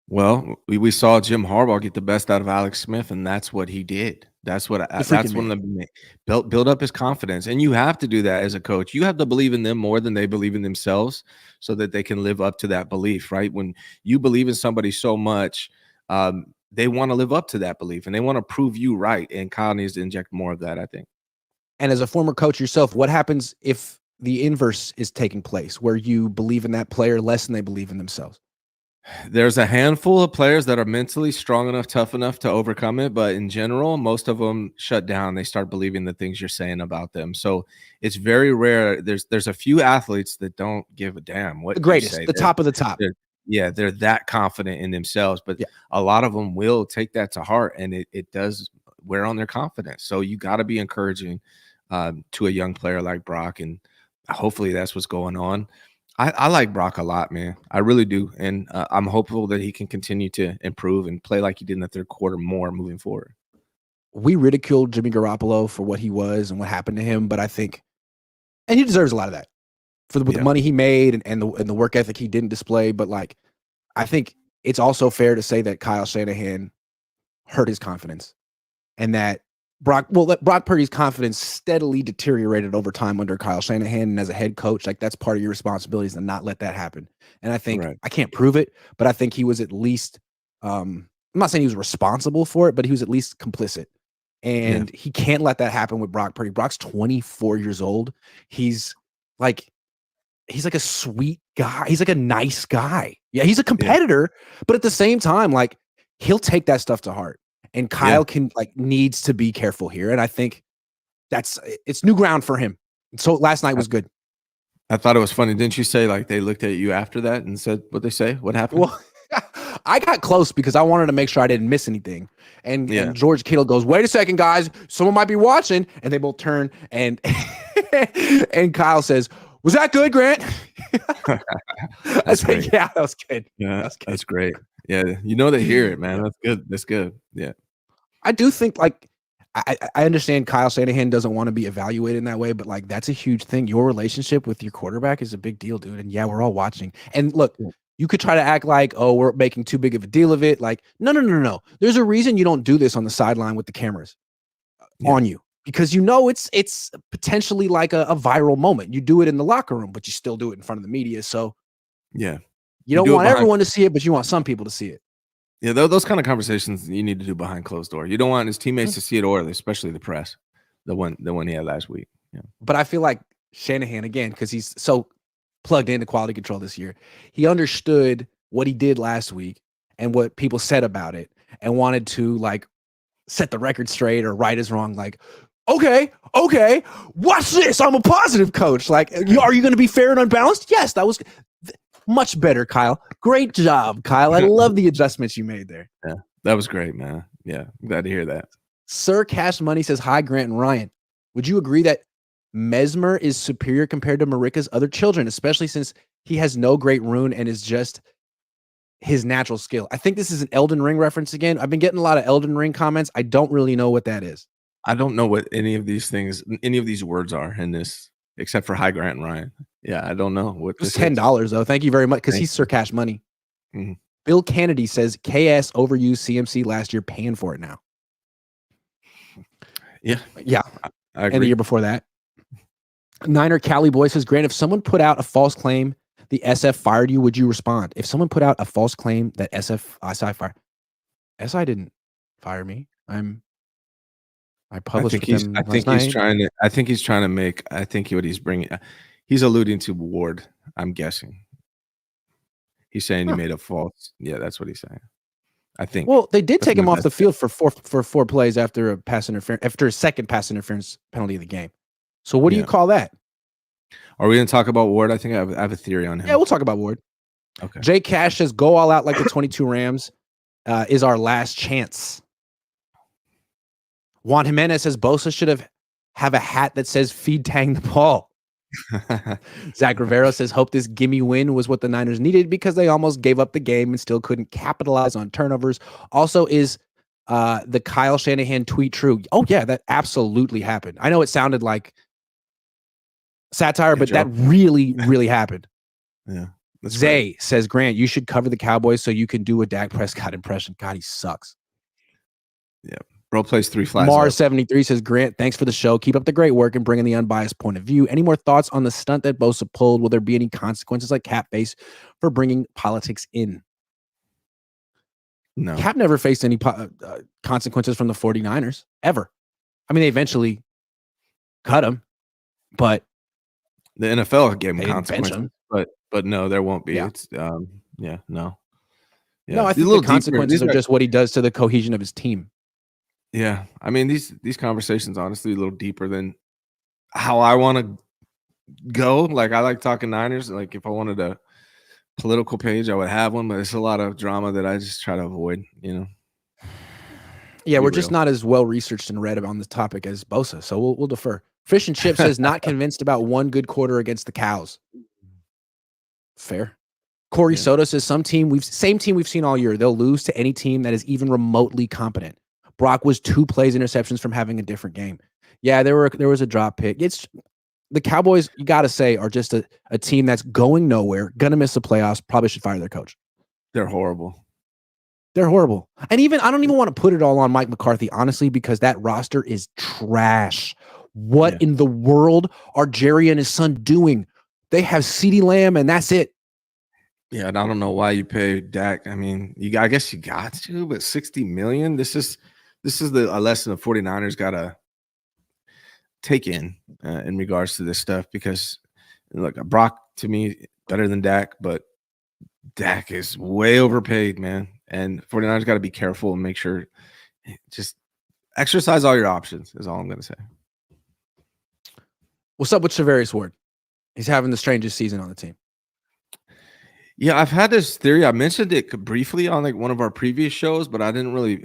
Well, we saw Jim Harbaugh get the best out of Alex Smith, and that's what he did. That's one of the build up his confidence. And you have to do that as a coach. You have to believe in them more than they believe in themselves so that they can live up to that belief, right? When you believe in somebody so much, they want to live up to that belief and they want to prove you right. And Kyle needs to inject more of that, I think. And as a former coach yourself, what happens if the inverse is taking place where you believe in that player less than they believe in themselves? There's a handful of players that are mentally strong enough, tough enough to overcome it. But in general, most of them shut down. They start believing the things you're saying about them. So it's very rare. There's a few athletes that don't give a damn what the greatest, you say. The top of the top. They're that confident in themselves. But a lot of them will take that to heart, and it does wear on their confidence. So you got to be encouraging to a young player like Brock, and hopefully that's what's going on. I like Brock a lot, man. I really do. And I'm hopeful that he can continue to improve and play like he did in the third quarter more moving forward. We ridiculed Jimmy Garoppolo for what he was and what happened to him, but I think, and he deserves a lot of that with the money he made and the work ethic he didn't display. But like, I think it's also fair to say that Kyle Shanahan hurt his confidence, and that Brock Purdy's confidence steadily deteriorated over time under Kyle Shanahan. And as a head coach, like, that's part of your responsibility is to not let that happen. And I think I can't prove it, but I think he was at least, I'm not saying he was responsible for it, but he was at least complicit. And he can't let that happen with Brock Purdy. Brock's 24 years old. He's like a sweet guy. He's like a nice guy. Yeah, he's a competitor, but at the same time, like, he'll take that stuff to heart. And Kyle needs to be careful here. And I think it's new ground for him. So last night was good. I thought it was funny. Didn't you say, like, they looked at you after that and said what they say? What happened? Well, I got close because I wanted to make sure I didn't miss anything. And George Kittle goes, wait a second, guys, someone might be watching. And they both turn and and Kyle says, was that good, Grant? I said, yeah, that was good. Yeah, that's great. Yeah, they hear it, man. That's good. That's good. Yeah. I do think, like, I understand Kyle Shanahan doesn't want to be evaluated in that way, but, like, that's a huge thing. Your relationship with your quarterback is a big deal, dude. And we're all watching. And look, you could try to act like, oh, we're making too big of a deal of it. Like, no. There's a reason you don't do this on the sideline with the cameras on you, because it's potentially like a viral moment. You do it in the locker room, but you still do it in front of the media. So you don't want everyone to see it, but you want some people to see it. Yeah, those kind of conversations you need to do behind closed door. You don't want his teammates to see it, or especially the press. The one he had last week. Yeah. But I feel like Shanahan, again, because he's so plugged into quality control this year, he understood what he did last week and what people said about it, and wanted to, like, set the record straight or right is wrong. Like, okay, watch this. I'm a positive coach. Like, are you going to be fair and unbalanced? Yes, that was much better, Kyle. Great job, Kyle. I love the adjustments you made there. Yeah, that was great, man. Yeah, I'm glad to hear that. Sir Cash Money says, hi, Grant and Ryan. Would you agree that Mesmer is superior compared to Marika's other children, especially since he has no great rune and is just his natural skill? I think this is an Elden Ring reference again. I've been getting a lot of Elden Ring comments. I don't really know what that is. I don't know what any of these words are in this, except for hi, Grant and Ryan. Yeah, I don't know what this is. $10 though. Thank you very much, because he's Sir Cash Money. Mm-hmm. Bill Kennedy says KS overused CMC last year, paying for it now. Yeah. I agree. And the year before that. Niner Cali Boy says, Grant, if someone put out a false claim the SF fired you, would you respond? If someone put out a false claim that SI fired, SI didn't fire me. I published with him last night. I think he's trying to make. I think what he's bringing. He's alluding to Ward. I'm guessing. He's saying he made a false. Yeah, that's what he's saying. I think. Well, they did take him off the field for four plays after a second pass interference penalty of the game. So what do you call that? Are we going to talk about Ward? I think I have a theory on him. Yeah, we'll talk about Ward. Okay. Jay Cash says, go all out like the 22 Rams is our last chance. Juan Jimenez says, Bosa should have a hat that says feed Tang the ball. Zach Rivero says, hope this gimme win was what the Niners needed because they almost gave up the game and still couldn't capitalize on turnovers. Also, is the Kyle Shanahan tweet true? Oh, yeah, that absolutely happened. I know it sounded like satire, but that really, really happened. Yeah. Zay says, Grant, you should cover the Cowboys so you can do a Dak Prescott impression. God, he sucks. Yeah. Bro plays 3 flies. Mars73 says, Grant, thanks for the show. Keep up the great work and bringing the unbiased point of view. Any more thoughts on the stunt that Bosa pulled? Will there be any consequences like Cap face for bringing politics in? No. Cap never faced any consequences from the 49ers, ever. I mean, they eventually cut him, but the NFL gave him consequences. But no, there won't be. Yeah. It's no. Yeah. No, I think the consequences are just what he does to the cohesion of his team. Yeah. I mean, these conversations, honestly, a little deeper than how I want to go. Like, I like talking Niners. Like, if I wanted a political page, I would have one, but it's a lot of drama that I just try to avoid, Yeah, we're just not as well researched and read on this topic as Bosa, so we'll defer. Fish and Chip says, not convinced about one good quarter against the Cows. Fair. Corey Soto says, same team we've seen all year. They'll lose to any team that is even remotely competent. Brock was 2 plays interceptions from having a different game. Yeah, there was a drop pick. It's the Cowboys, you got to say, are just a team that's going nowhere, going to miss the playoffs, probably should fire their coach. They're horrible. They're horrible. And I don't even want to put it all on Mike McCarthy, honestly, because that roster is trash. What in the world are Jerry and his son doing? They have CeeDee Lamb, and that's it. Yeah, and I don't know why you pay Dak. I mean, I guess you got to, but $60 million. This is a lesson the 49ers got to take in regards to this stuff, because look, Brock to me better than Dak, but Dak is way overpaid, man. And 49ers got to be careful and make sure, just exercise all your options is all I'm going to say. What's up with Charvarius Ward? He's having the strangest season on the team. Yeah, I've had this theory. I mentioned it briefly on like one of our previous shows, but I didn't really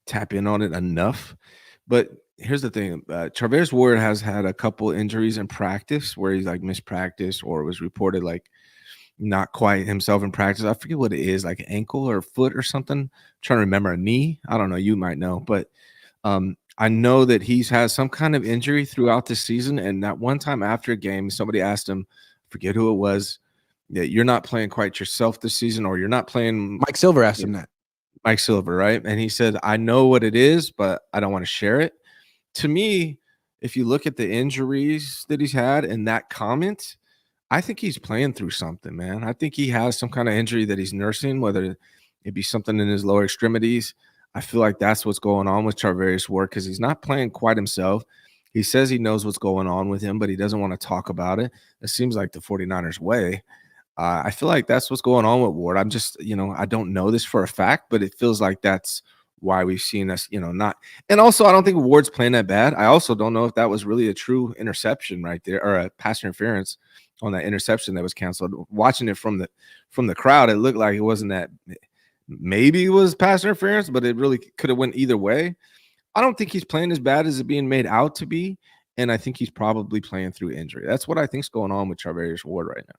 tap in on it enough. But here's the thing. Charvarius Ward has had a couple injuries in practice where he's like missed practice, or was reported like not quite himself in practice. I forget what it is, like ankle or foot or something. I'm trying to remember, a knee. I don't know. You might know, but I know that he's had some kind of injury throughout the season. And that one time after a game, somebody asked him, forget who it was, that you're not playing quite yourself this season, or you're not playing. Mike Silver asked him that. Mike Silver, right? And he said, I know what it is, but I don't want to share it. To me, if you look at the injuries that he's had and that comment, I think he's playing through something, man. I think he has some kind of injury that he's nursing, whether it be something in his lower extremities. I feel like that's what's going on with Charvarius Ward, because he's not playing quite himself. He says he knows what's going on with him, but he doesn't want to talk about it. It seems like the 49ers way. I feel like that's what's going on with Ward. I'm just, I don't know this for a fact, but it feels like that's why we've seen us, not. And also, I don't think Ward's playing that bad. I also don't know if that was really a true interception right there, or a pass interference on that interception that was canceled. Watching it from the crowd, it looked like it wasn't that. Maybe it was pass interference, but it really could have went either way. I don't think he's playing as bad as it's being made out to be, and I think he's probably playing through injury. That's what I think's going on with Charvarius Ward right now.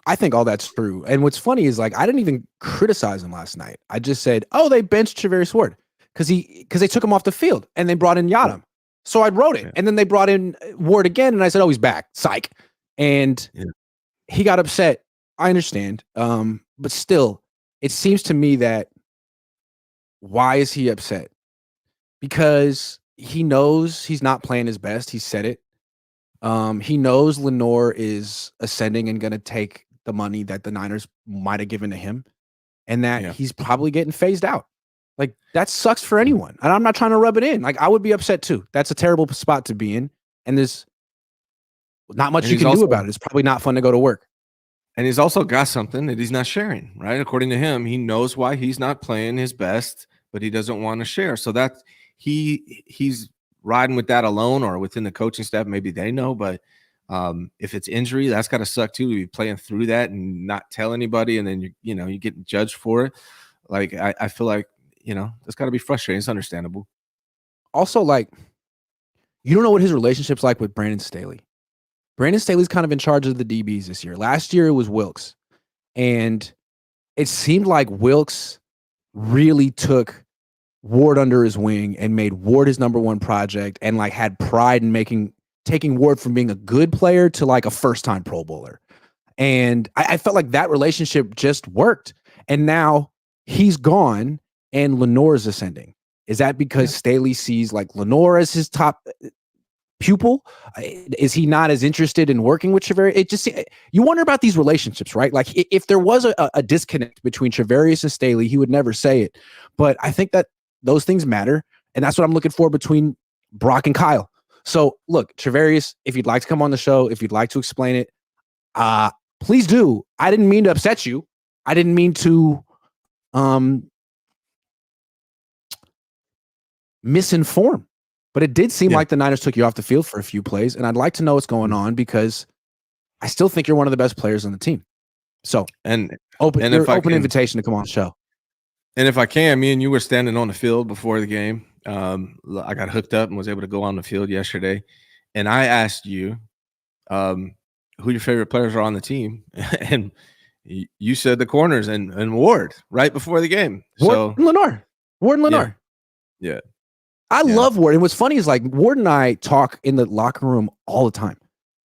I think all that's true. And what's funny is, like, I didn't even criticize him last night. I just said, oh, they benched Charvarius Ward because they took him off the field and they brought in Yadam. So I wrote it. Yeah. And then they brought in Ward again, and I said, oh, he's back. Psych. And he got upset. I understand. But still, it seems to me that, why is he upset? Because he knows he's not playing his best. He said it. He knows Lenore is ascending and going to take the money that the Niners might have given to him, and that he's probably getting phased out. Like, that sucks for anyone. And I'm not trying to rub it in. Like, I would be upset too. That's a terrible spot to be in. And there's not much you can do about it. It's probably not fun to go to work. And he's also got something that he's not sharing, right? According to him, he knows why he's not playing his best, but he doesn't want to share. So that he's riding with that alone or within the coaching staff, maybe they know, but if it's injury, that's got to suck too. You're playing through that and not tell anybody, and then you get judged for it. Like I feel like it's got to be frustrating. It's understandable. Also, like, you don't know what his relationship's like with Brandon Staley. Brandon Staley's kind of in charge of the DBs this year. Last year it was Wilkes, and it seemed like Wilkes really took Ward under his wing and made Ward his number one project, and like had pride in taking Ward from being a good player to like a first-time Pro Bowler. And I felt like that relationship just worked. And now he's gone and Lenore is ascending. Is that because Staley sees like Lenore as his top pupil? Is he not as interested in working with Charvarius? It just, you wonder about these relationships, right? Like if there was a disconnect between Charvarius and Staley, he would never say it. But I think that those things matter. And that's what I'm looking for between Brock and Kyle. So look, Charvarius, if you'd like to come on the show, if you'd like to explain it, please do. I didn't mean to upset you. I didn't mean to misinform, but it did seem like the Niners took you off the field for a few plays, and I'd like to know what's going on because I still think you're one of the best players on the team. So, open invitation to come on the show. And if I can, me and you were standing on the field before the game. I got hooked up and was able to go on the field yesterday, and I asked you who your favorite players are on the team, and you said the corners and Ward right before the game. Ward and Lenore. Yeah. I love Ward. And what's funny is like Ward and I talk in the locker room all the time.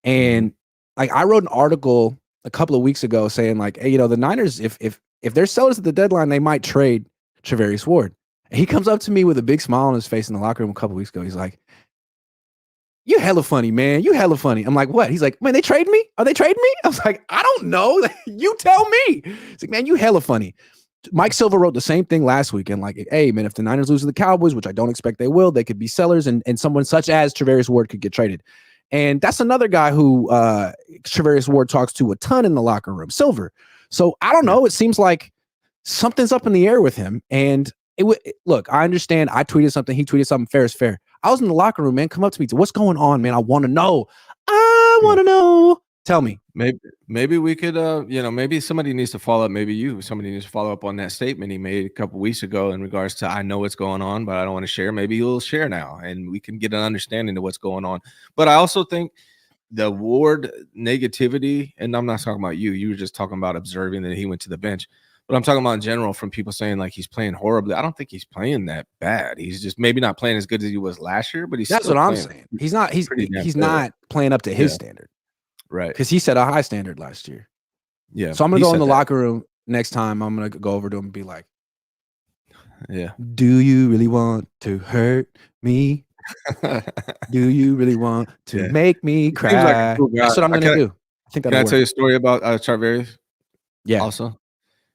And like I wrote an article a couple of weeks ago saying like, hey, the Niners, if they're sellers at the deadline, they might trade Charvarius Ward. And he comes up to me with a big smile on his face in the locker room a couple of weeks ago. He's like, you hella funny, man. You hella funny. I'm like, what? He's like, man, they trade me? Are they trading me? I was like, I don't know. You tell me. He's like, man, you hella funny. Mike Silva wrote the same thing last week. And like, hey, man, if the Niners lose to the Cowboys, which I don't expect they will, they could be sellers and someone such as Charvarius Ward could get traded. And that's another guy who Charvarius Ward talks to a ton in the locker room, Silver. So I don't know. It seems like something's up in the air with him. And look, I understand. I tweeted something. He tweeted something. Fair is fair. I was in the locker room, man. Come up to me. What's going on, man? I want to know. I want to know. Tell me. Maybe we could, maybe somebody needs to follow up. Maybe somebody needs to follow up on that statement he made a couple weeks ago in regards to, I know what's going on, but I don't want to share. Maybe he'll share now and we can get an understanding of what's going on. But I also think the Ward negativity, and I'm not talking about you. You were just talking about observing that he went to the bench. But I'm talking about in general from people saying like he's playing horribly. I don't think he's playing that bad. He's just maybe not playing as good as he was last year, but that's what I'm saying. He's not playing up to his standard. Right. Because he set a high standard last year. Yeah. So I'm gonna go in the locker room next time. I'm gonna go over to him and be like, yeah. Do you really want to hurt me? Do you really want to make me cry? Like that's what I'm gonna do. I think can I tell you a story about Charvarius? Yeah. Also.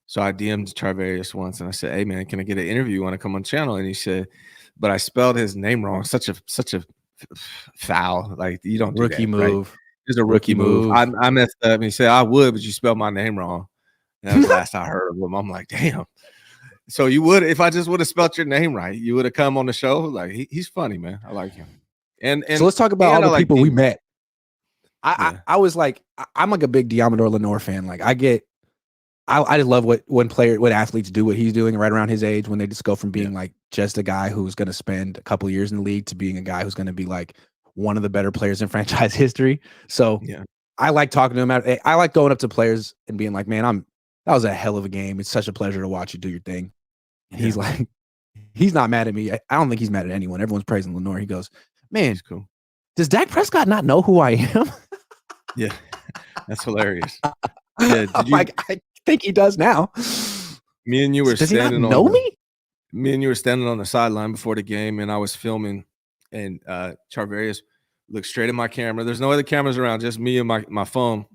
So I DM'd Charvarius once and I said, hey man, can I get an interview? You want to come on the channel? And he said, but I spelled his name wrong. Such a foul. Like you don't do rookie that, move. Right? It's a rookie move. I messed up. And he said, I would, but you spelled my name wrong. And that was the last I heard of him. I'm like, damn. So you would, if I just would have spelled your name right, you would have come on the show. Like he's funny, man. I like him. And so let's talk about all the people we met. I was like, I'm like a big Diamador Lenore fan. Like I just love when athletes do what he's doing right around his age, when they just go from being like just a guy who's going to spend a couple of years in the league to being a guy who's going to be like one of the better players in franchise history. So I like talking to him. I like going up to players and being like, man, that was a hell of a game. It's such a pleasure to watch you do your thing. And he's like, he's not mad at me. I don't think he's mad at anyone. Everyone's praising Lenore. He goes, man, he's cool. Does Dak Prescott not know who I am? Yeah. That's hilarious. Yeah. I think he does now. Me and you were does standing he not know me? Me and you were standing on the sideline before the game, and I was filming, and Charvarius looked straight at my camera. There's no other cameras around, just me and my phone.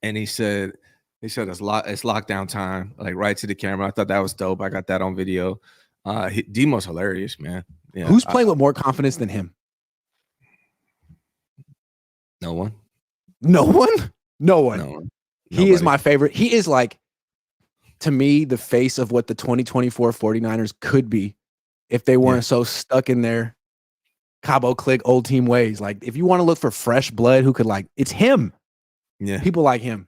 And he said it's lockdown time, like right to the camera. I thought that was dope. I got that on video. Demo's hilarious, man. Yeah, who's playing with more confidence than him? No one. No one? No one. No one. He is my favorite. He is like, to me, the face of what the 2024 49ers could be if they weren't so stuck in their Cabo Click, old team ways. Like, if you want to look for fresh blood who could, like, it's him. Yeah. People like him.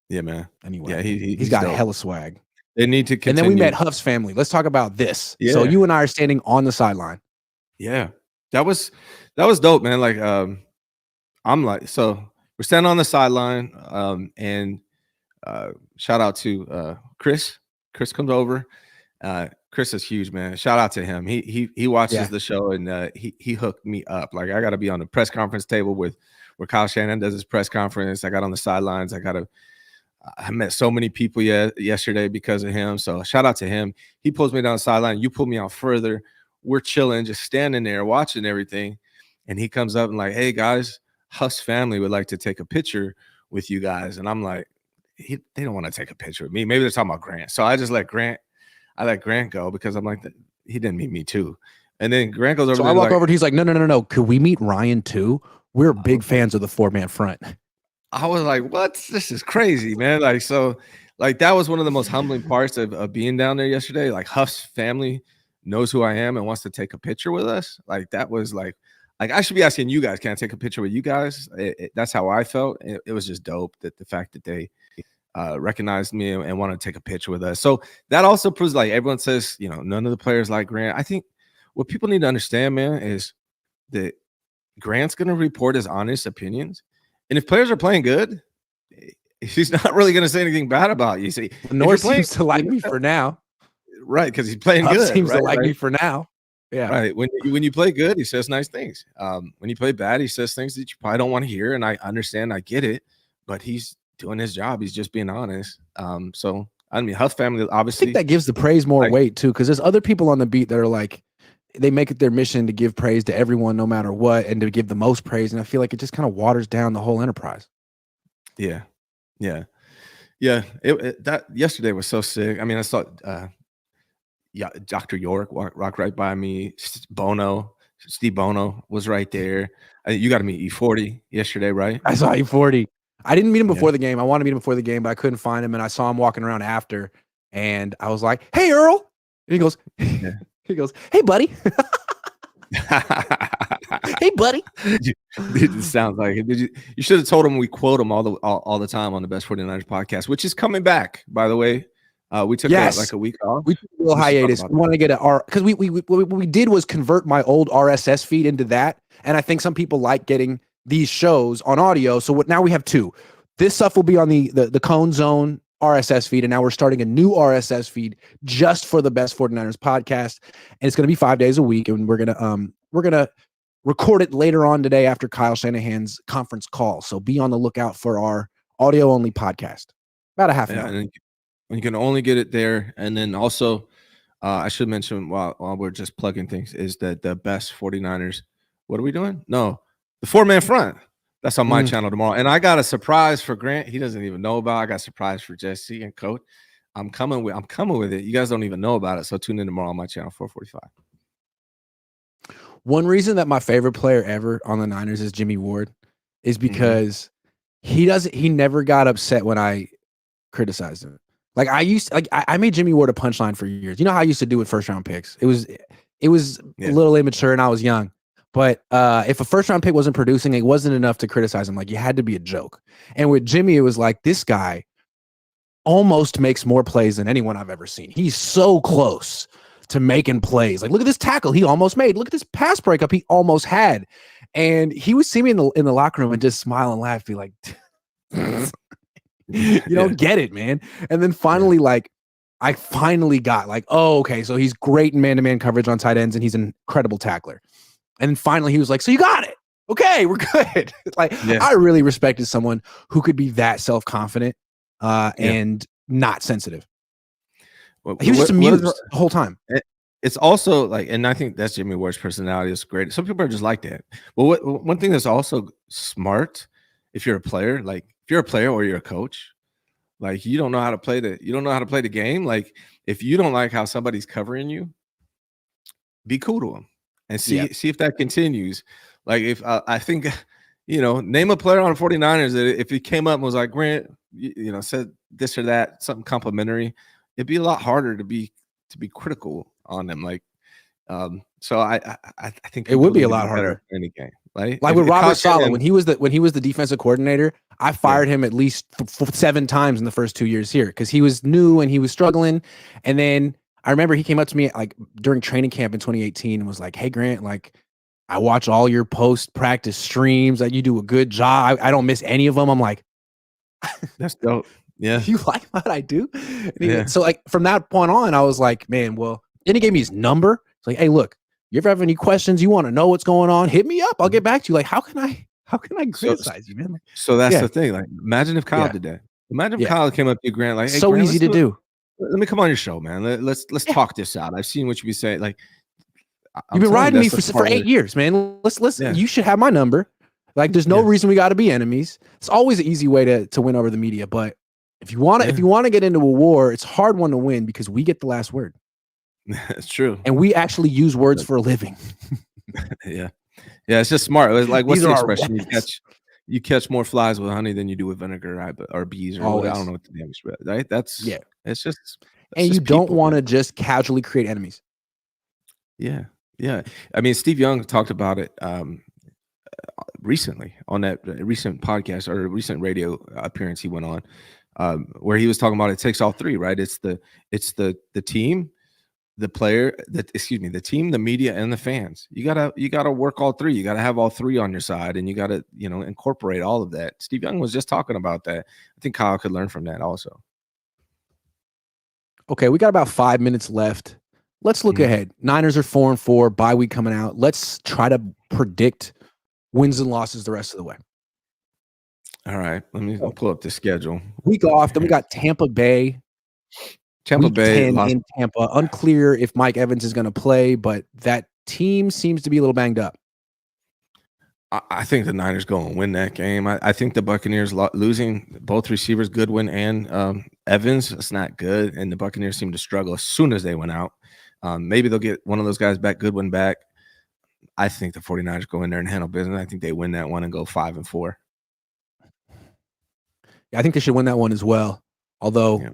Yeah, man. Anyway, yeah, he's got a hella swag. They need to continue. And then we met Huff's family. Let's talk about this. Yeah. So you and I are standing on the sideline. Yeah. That was dope, man. Like, I'm like, so we're standing on the sideline, and shout out to Chris. Chris comes over. Chris is huge, man. Shout out to him. He watches the show, and he hooked me up. Like, I got to be on the press conference table where Kyle Shanahan does his press conference. I got on the sidelines. I met so many people yesterday because of him. So shout out to him. He pulls me down the sideline. You pull me out further. We're chilling, just standing there watching everything. And he comes up and like, hey guys, Huff's family would like to take a picture with you guys. And I'm like, they don't want to take a picture with me. Maybe they're talking about Grant. So I just let Grant go because I'm like, he didn't meet me too. And then Grant goes over. So I walk over and he's like, no. Could we meet Ryan too? We're big fans of the 4-man front. I was like, what? This is crazy, man. Like, so like that was one of the most humbling parts of being down there yesterday. Like, Huff's family knows who I am and wants to take a picture with us. Like, that was like I should be asking you guys, can I take a picture with you guys? That's how I felt. It was just dope that the fact that they recognized me and want to take a picture with us. So that also proves, like, everyone says, none of the players like Grant. I think what people need to understand, man, is that Grant's going to report his honest opinions. And if players are playing good, he's not really going to say anything bad about you. See, North seems to like me for now. Right, because he's playing Huff good. Seems to like me for now. Yeah. Right. When you play good, he says nice things. When you play bad, he says things that you probably don't want to hear. And I understand, I get it, but he's doing his job. He's just being honest. So I mean, Huff family obviously. I think that gives the praise more weight too, because there's other people on the beat that are like, they make it their mission to give praise to everyone, no matter what, and to give the most praise. And I feel like it just kind of waters down the whole enterprise. Yeah. That yesterday was so sick. I mean, I saw Dr. York walk right by me. Steve Bono was right there. You got to meet E40 yesterday, right? I saw E40. I didn't meet him before the game. I wanted to meet him before the game, but I couldn't find him. And I saw him walking around after, and I was like, "Hey, Earl!" And he goes, "Hey, buddy." Hey, buddy. It sounds like it. You should have told him we quote him all the time on the Best 49ers podcast, which is coming back, by the way. We took like a week off. We took a little hiatus. We want to get because what we did was convert my old RSS feed into that, and I think some people like getting these shows on audio. So now we have two. This stuff will be on the Cohn Zone RSS feed, and now we're starting a new RSS feed just for the Best 49ers podcast, and it's going to be 5 days a week, and we're gonna record it later on today after Kyle Shanahan's conference call. So be on the lookout for our audio only podcast. About a half an hour. And you can only get it there. And then also, I should mention while we're just plugging things is that the Best 49ers. What are we doing? No, the 4-man front. That's on my channel tomorrow. And I got a surprise for Grant. He doesn't even know about it. I got a surprise for Jesse and Coach. I'm coming with it. You guys don't even know about it. So tune in tomorrow on my channel, 4:45. One reason that my favorite player ever on the Niners is Jimmy Ward is because he never got upset when I criticized him. Like I made Jimmy Ward a punchline for years. You know how I used to do with first round picks. It was a little immature and I was young. But if a first round pick wasn't producing, it wasn't enough to criticize him. Like, you had to be a joke. And with Jimmy, it was like, this guy almost makes more plays than anyone I've ever seen. He's so close to making plays. Like, look at this tackle he almost made. Look at this pass breakup he almost had. And he would see me in the locker room and just smile and laugh, be like, you don't get it, man. And then finally, I finally got like, oh, okay, so he's great in man-to-man coverage on tight ends, and he's an incredible tackler. And finally, he was like, so you got it. Okay, we're good. I really respected someone who could be that self-confident and not sensitive. He was just amused the whole time. It's also like, and I think that's Jimmy Ward's personality is great. Some people are just like that. But one thing that's also smart, if you're a player, like if you're a player or you're a coach, like you don't know how to play the game. Like if you don't like how somebody's covering you, be cool to them and see if that continues. Like if I think, name a player on the 49ers that if he came up and was like, Grant, said this or that, something complimentary, it'd be a lot harder to be critical on them. Like So I think it would be a lot harder in any game, right? Like with Robert Saleh, when he was the defensive coordinator, I fired him at least 7 times in the first 2 years here because he was new and he was struggling. And then I remember he came up to me like during training camp in 2018 and was like, "Hey Grant, like I watch all your post practice streams. Like you do a good job. I don't miss any of them." I'm like, "That's dope. Yeah, you like what I do?" So like from that point on, I was like, "Man, well." Then he gave me his number. It's like, "Hey, look, you ever have any questions? You want to know what's going on? Hit me up. I'll get back to you." Like, how can I criticize you, man? So that's the thing. Like, imagine if Kyle did that. Imagine if Kyle came up to you, Grant, like, "Hey, so Grant, easy to do. Let me come on your show, man. Let's talk this out. I've seen what you be saying. Like, you've been riding me for 8 years, man. Let's. You should have my number. Like, there's no reason we got to be enemies. It's always an easy way to win over the media. But if you want to get into a war, it's a hard one to win because we get the last word. It's true, and we actually use words for a living. Yeah, it's just smart. It's like, what's the expression? You catch more flies with honey than you do with vinegar, right? Or bees, or I don't know what the name is, right? That's It's just, and you don't want to just casually create enemies. Yeah. I mean, Steve Young talked about it recently on that recent podcast or recent radio appearance he went on, where he was talking about it takes all three, right? It's the team, the player, the team, the media, and the fans. You gotta work all three. You gotta have all three on your side, and you gotta incorporate all of that. Steve Young was just talking about that. I think Kyle could learn from that also. Okay, we got about 5 minutes left. Let's look ahead. Niners are 4-4, bye week coming out. Let's try to predict wins and losses the rest of the way. All right, let me pull up the schedule. Week off, then we got Tampa Bay. Tampa Bay in Tampa. Unclear if Mike Evans is going to play, but that team seems to be a little banged up. I think the Niners go and win that game. I think the Buccaneers losing both receivers, Goodwin and Evans, it's not good. And the Buccaneers seem to struggle as soon as they went out. Maybe they'll get one of those guys back, Goodwin back. I think the 49ers go in there and handle business. I think they win that one and go 5-4. Yeah, I think they should win that one as well. Although,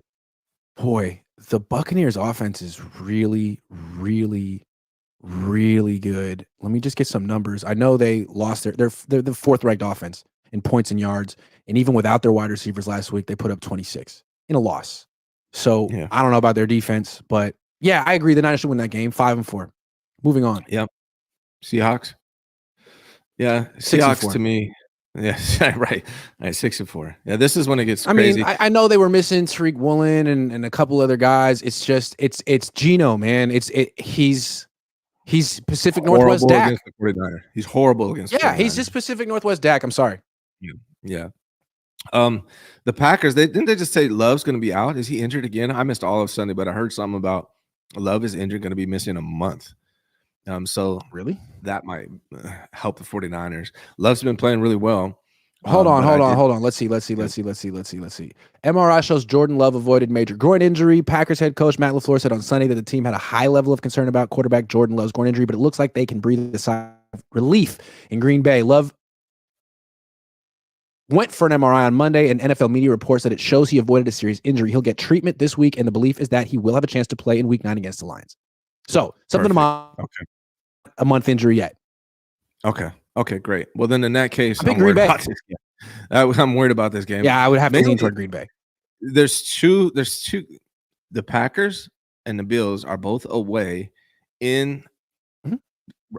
boy, the Buccaneers offense is really, really, really good. Let me just get some numbers. I know they lost they're the fourth ranked offense in points and yards. And even without their wide receivers last week, they put up 26 in a loss. So I don't know about their defense, but yeah, I agree. The Niners should win that game 5-4. Moving on. Yep. Seahawks. Yeah. Seahawks to me. Yeah, right. 6-4. Yeah, this is when it gets crazy. I mean, I know they were missing Tariq Woolen and a couple other guys. It's just it's Geno, man. He's Pacific Northwest Dak. Against the 49er. He's horrible against the 49er. He's just Pacific Northwest Dak. I'm sorry. Yeah. The Packers, didn't they just say Love's going to be out? Is he injured again? I missed all of Sunday, but I heard something about Love is injured, going to be missing a month. So really, that might help the 49ers. Love's been playing really well. Hold on. Let's see. MRI shows Jordan Love avoided major groin injury. Packers head coach Matt LaFleur said on Sunday that the team had a high level of concern about quarterback Jordan Love's groin injury, but it looks like they can breathe a sigh of relief in Green Bay. Love went for an MRI on Monday, and NFL media reports that it shows he avoided a serious injury. He'll get treatment this week, and the belief is that he will have a chance to play in Week 9 against the Lions. So something about a month injury yet. Okay, great. Well, then in that case, I'm worried about this game. I'm worried about this game. Yeah, I would have to lean toward Green Bay. There's two. The Packers and the Bills are both away in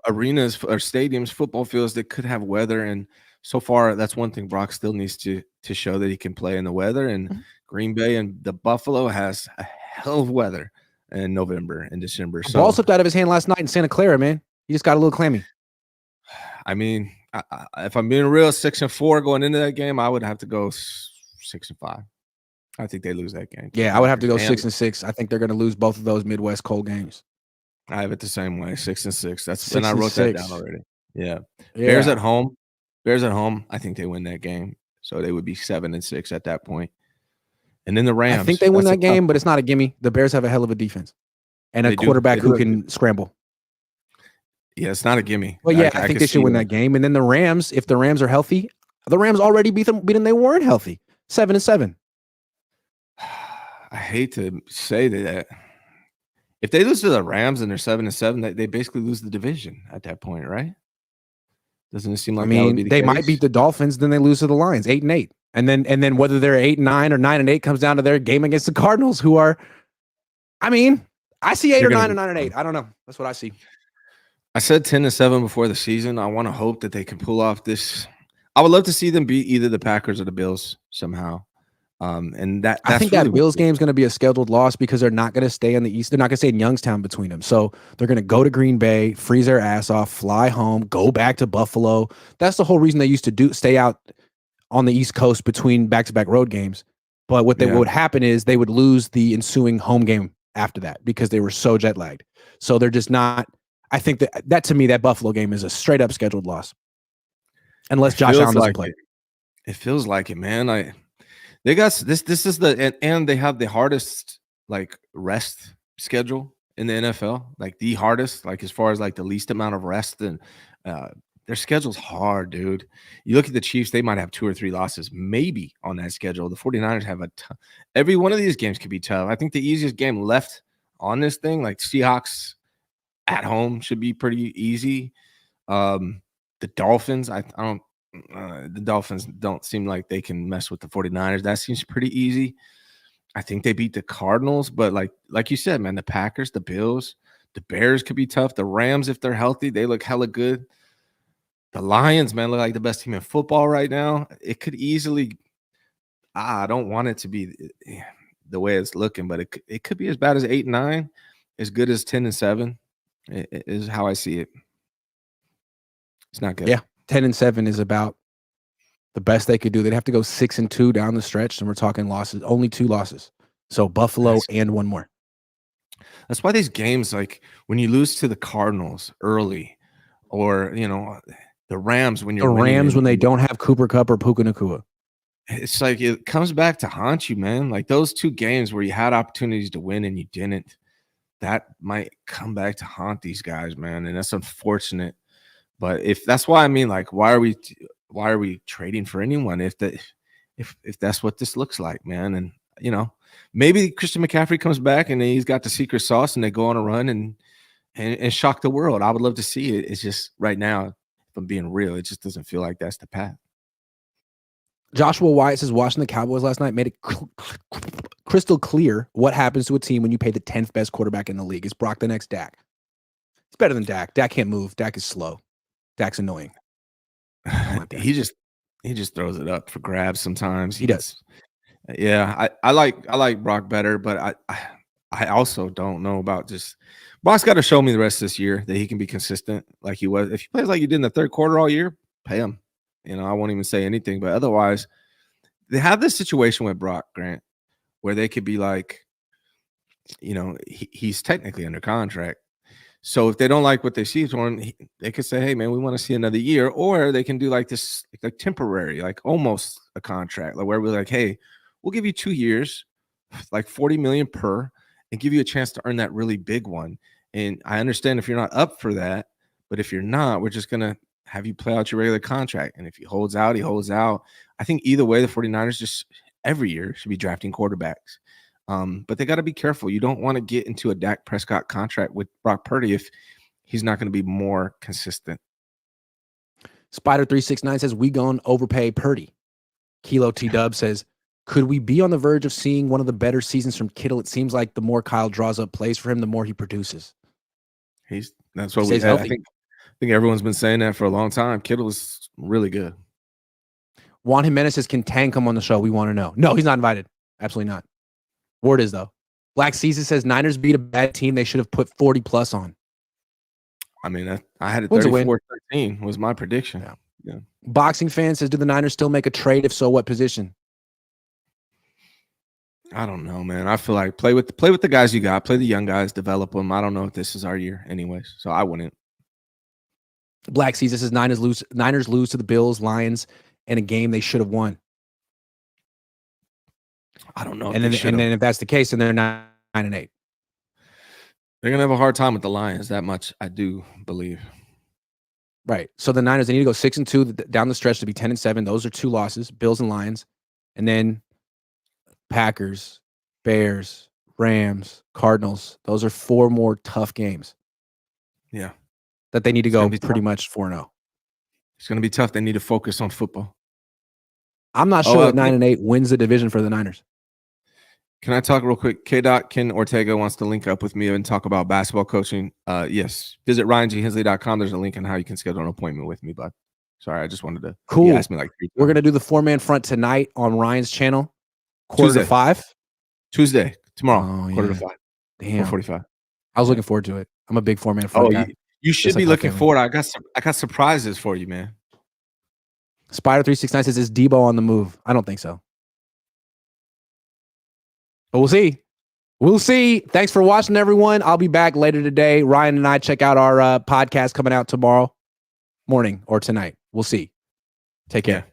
arenas or stadiums, football fields that could have weather. And so far, that's one thing Brock still needs to show that he can play in the weather. And Green Bay and the Buffalo has a hell of weather in November and December. So ball slipped out of his hand last night in Santa Clara, man. He just got a little clammy. I mean, if I'm being real, 6-4 going into that game, I would have to go 6-5. I think they lose that game. Yeah, I would have to go 6-6. I think they're going to lose both of those Midwest cold games. I have it the same way, 6-6. That's and I wrote that down already. Yeah. Bears at home. I think they win that game, so they would be 7-6 at that point. And then the Rams. I think they win that game, but it's not a gimme. The Bears have a hell of a defense and a quarterback who can scramble. Yeah, it's not a gimme. Well, yeah, I think they should win that game. And then the Rams, if the Rams are healthy, the Rams already beat them. They weren't healthy. 7-7. I hate to say that. If they lose to the Rams and they're 7-7, they basically lose the division at that point, right? Doesn't it seem like that would be the they case? might beat the Dolphins, then they lose to the Lions, 8-8. And then whether they're 8-9 or 9-8 comes down to their game against the Cardinals, who are, I see 8 or 9 or 9-8. I don't know. That's what I see. I said 10-7 before the season. I want to hope that they can pull off this. I would love to see them beat either the Packers or the Bills somehow. And I think that Bills game is going to be a scheduled loss because they're not going to stay on the East. They're not going to stay in Youngstown between them. So they're going to go to Green Bay, freeze their ass off, fly home, go back to Buffalo. That's the whole reason they used to stay out on the East Coast between back-to-back road games. But what would happen is they would lose the ensuing home game after that because they were so jet lagged. So they're just not. I think that to me, that Buffalo game is a straight up scheduled loss, unless Josh Allen doesn't play. It feels like it, man. They got this. This is and they have the hardest rest schedule in the NFL, like the hardest, like as far as like the least amount of rest. And their schedule's hard, dude. You look at the Chiefs; they might have 2 or 3 losses, maybe on that schedule. The 49ers have every one of these games could be tough. I think the easiest game left on this thing, like Seahawks at home, should be pretty easy. The Dolphins, the Dolphins don't seem like they can mess with the 49ers. That seems pretty easy. I think they beat the Cardinals, but like you said, man, the Packers, the Bills, the Bears could be tough. The Rams, if they're healthy, they look hella good. The Lions, man, look like the best team in football right now. It could easily I don't want it to be the way it's looking, but it could be as bad as 8-9, as good as 10-7 is how I see it. It's not good. Yeah. 10-7 is about the best they could do. They'd have to go 6-2 down the stretch, and we're talking losses, only 2 losses. So Buffalo and 1 more. That's why these games, like when you lose to the Cardinals early, or the Rams when they don't have Cooper Kupp or Puka Nacua, it's like it comes back to haunt you, man. Like those 2 games where you had opportunities to win and you didn't. That might come back to haunt these guys, man, and that's unfortunate. But if that's why why are we trading for anyone if that's what this looks like, man? And maybe Christian McCaffrey comes back and he's got the secret sauce and they go on a run and shock the world. I would love to see it. It's just right now, if I'm being real, it just doesn't feel like that's the path. Joshua Wyatt says watching the Cowboys last night made it crystal clear what happens to a team when you pay the 10th best quarterback in the league. Is Brock the next Dak? It's better than Dak. Dak can't move. Dak is slow. Dak's annoying. He just throws it up for grabs sometimes. He does. Yeah, I like Brock better, but I also don't know about just Brock's got to show me the rest of this year that he can be consistent like he was. If he plays like he did in the third quarter all year, pay him. I won't even say anything, but otherwise, they have this situation with Brock, Grant, where they could be like, he's technically under contract. So if they don't like what they see from him, they could say, hey, man, we want to see another year. Or they can do like this, like temporary, like almost a contract, like where we're like, hey, we'll give you 2 years, like $40 million per, and give you a chance to earn that really big one. And I understand if you're not up for that, but if you're not, we're just going to have you play out your regular contract. And if he holds out, he holds out. I think either way, the 49ers just every year should be drafting quarterbacks. But they got to be careful. You don't want to get into a Dak Prescott contract with Brock Purdy if he's not going to be more consistent. Spider369 says, we gonna overpay Purdy. Kilo T-Dub says, could we be on the verge of seeing one of the better seasons from Kittle? It seems like the more Kyle draws up plays for him, the more he produces. That's what we had. I think everyone's been saying that for a long time. Kittle is really good. Juan Jimenez says, can Tang come on the show? We want to know. No, he's not invited. Absolutely not. Word is, though. Black Caesar says, Niners beat a bad team they should have put 40+ on. I mean, I had it 34-13 was my prediction. Yeah. Boxing fan says, do the Niners still make a trade? If so, what position? I don't know, man. I feel like play with the guys you got. Play the young guys, develop them. I don't know if this is our year anyways, so I wouldn't. Black Caesar says, Niners lose to the Bills, Lions in a game they should have won. I don't know. And then if that's the case, then they're 9-8. They're gonna have a hard time with the Lions. That much I do believe. Right. So the Niners, they need to go 6-2 down the stretch to be 10-7. Those are 2 losses, Bills and Lions, and then Packers, Bears, Rams, Cardinals. Those are 4 more tough games. Yeah. That they need to go pretty much 4-0. It's going to be tough. They need to focus on football. I'm not sure that 9-8 wins the division for the Niners. Can I talk real quick? K-Dot Ken Ortega wants to link up with me and talk about basketball coaching. Yes. Visit RyanGHensley.com. There's a link on how you can schedule an appointment with me, bud. Sorry, I just wanted to. Cool. You asked me like 3 times. We're going to do the 4-man front tonight on Ryan's channel. Quarter to 5. Tuesday. Tomorrow. Quarter to 5. Damn. 4:45. I was looking forward to it. I'm a big 4-man front guy. You should be looking forward. I got surprises for you, man. Spider369 says, is Debo on the move? I don't think so. But we'll see. We'll see. Thanks for watching, everyone. I'll be back later today. Ryan and I check out our podcast coming out tomorrow morning or tonight. We'll see. Take care.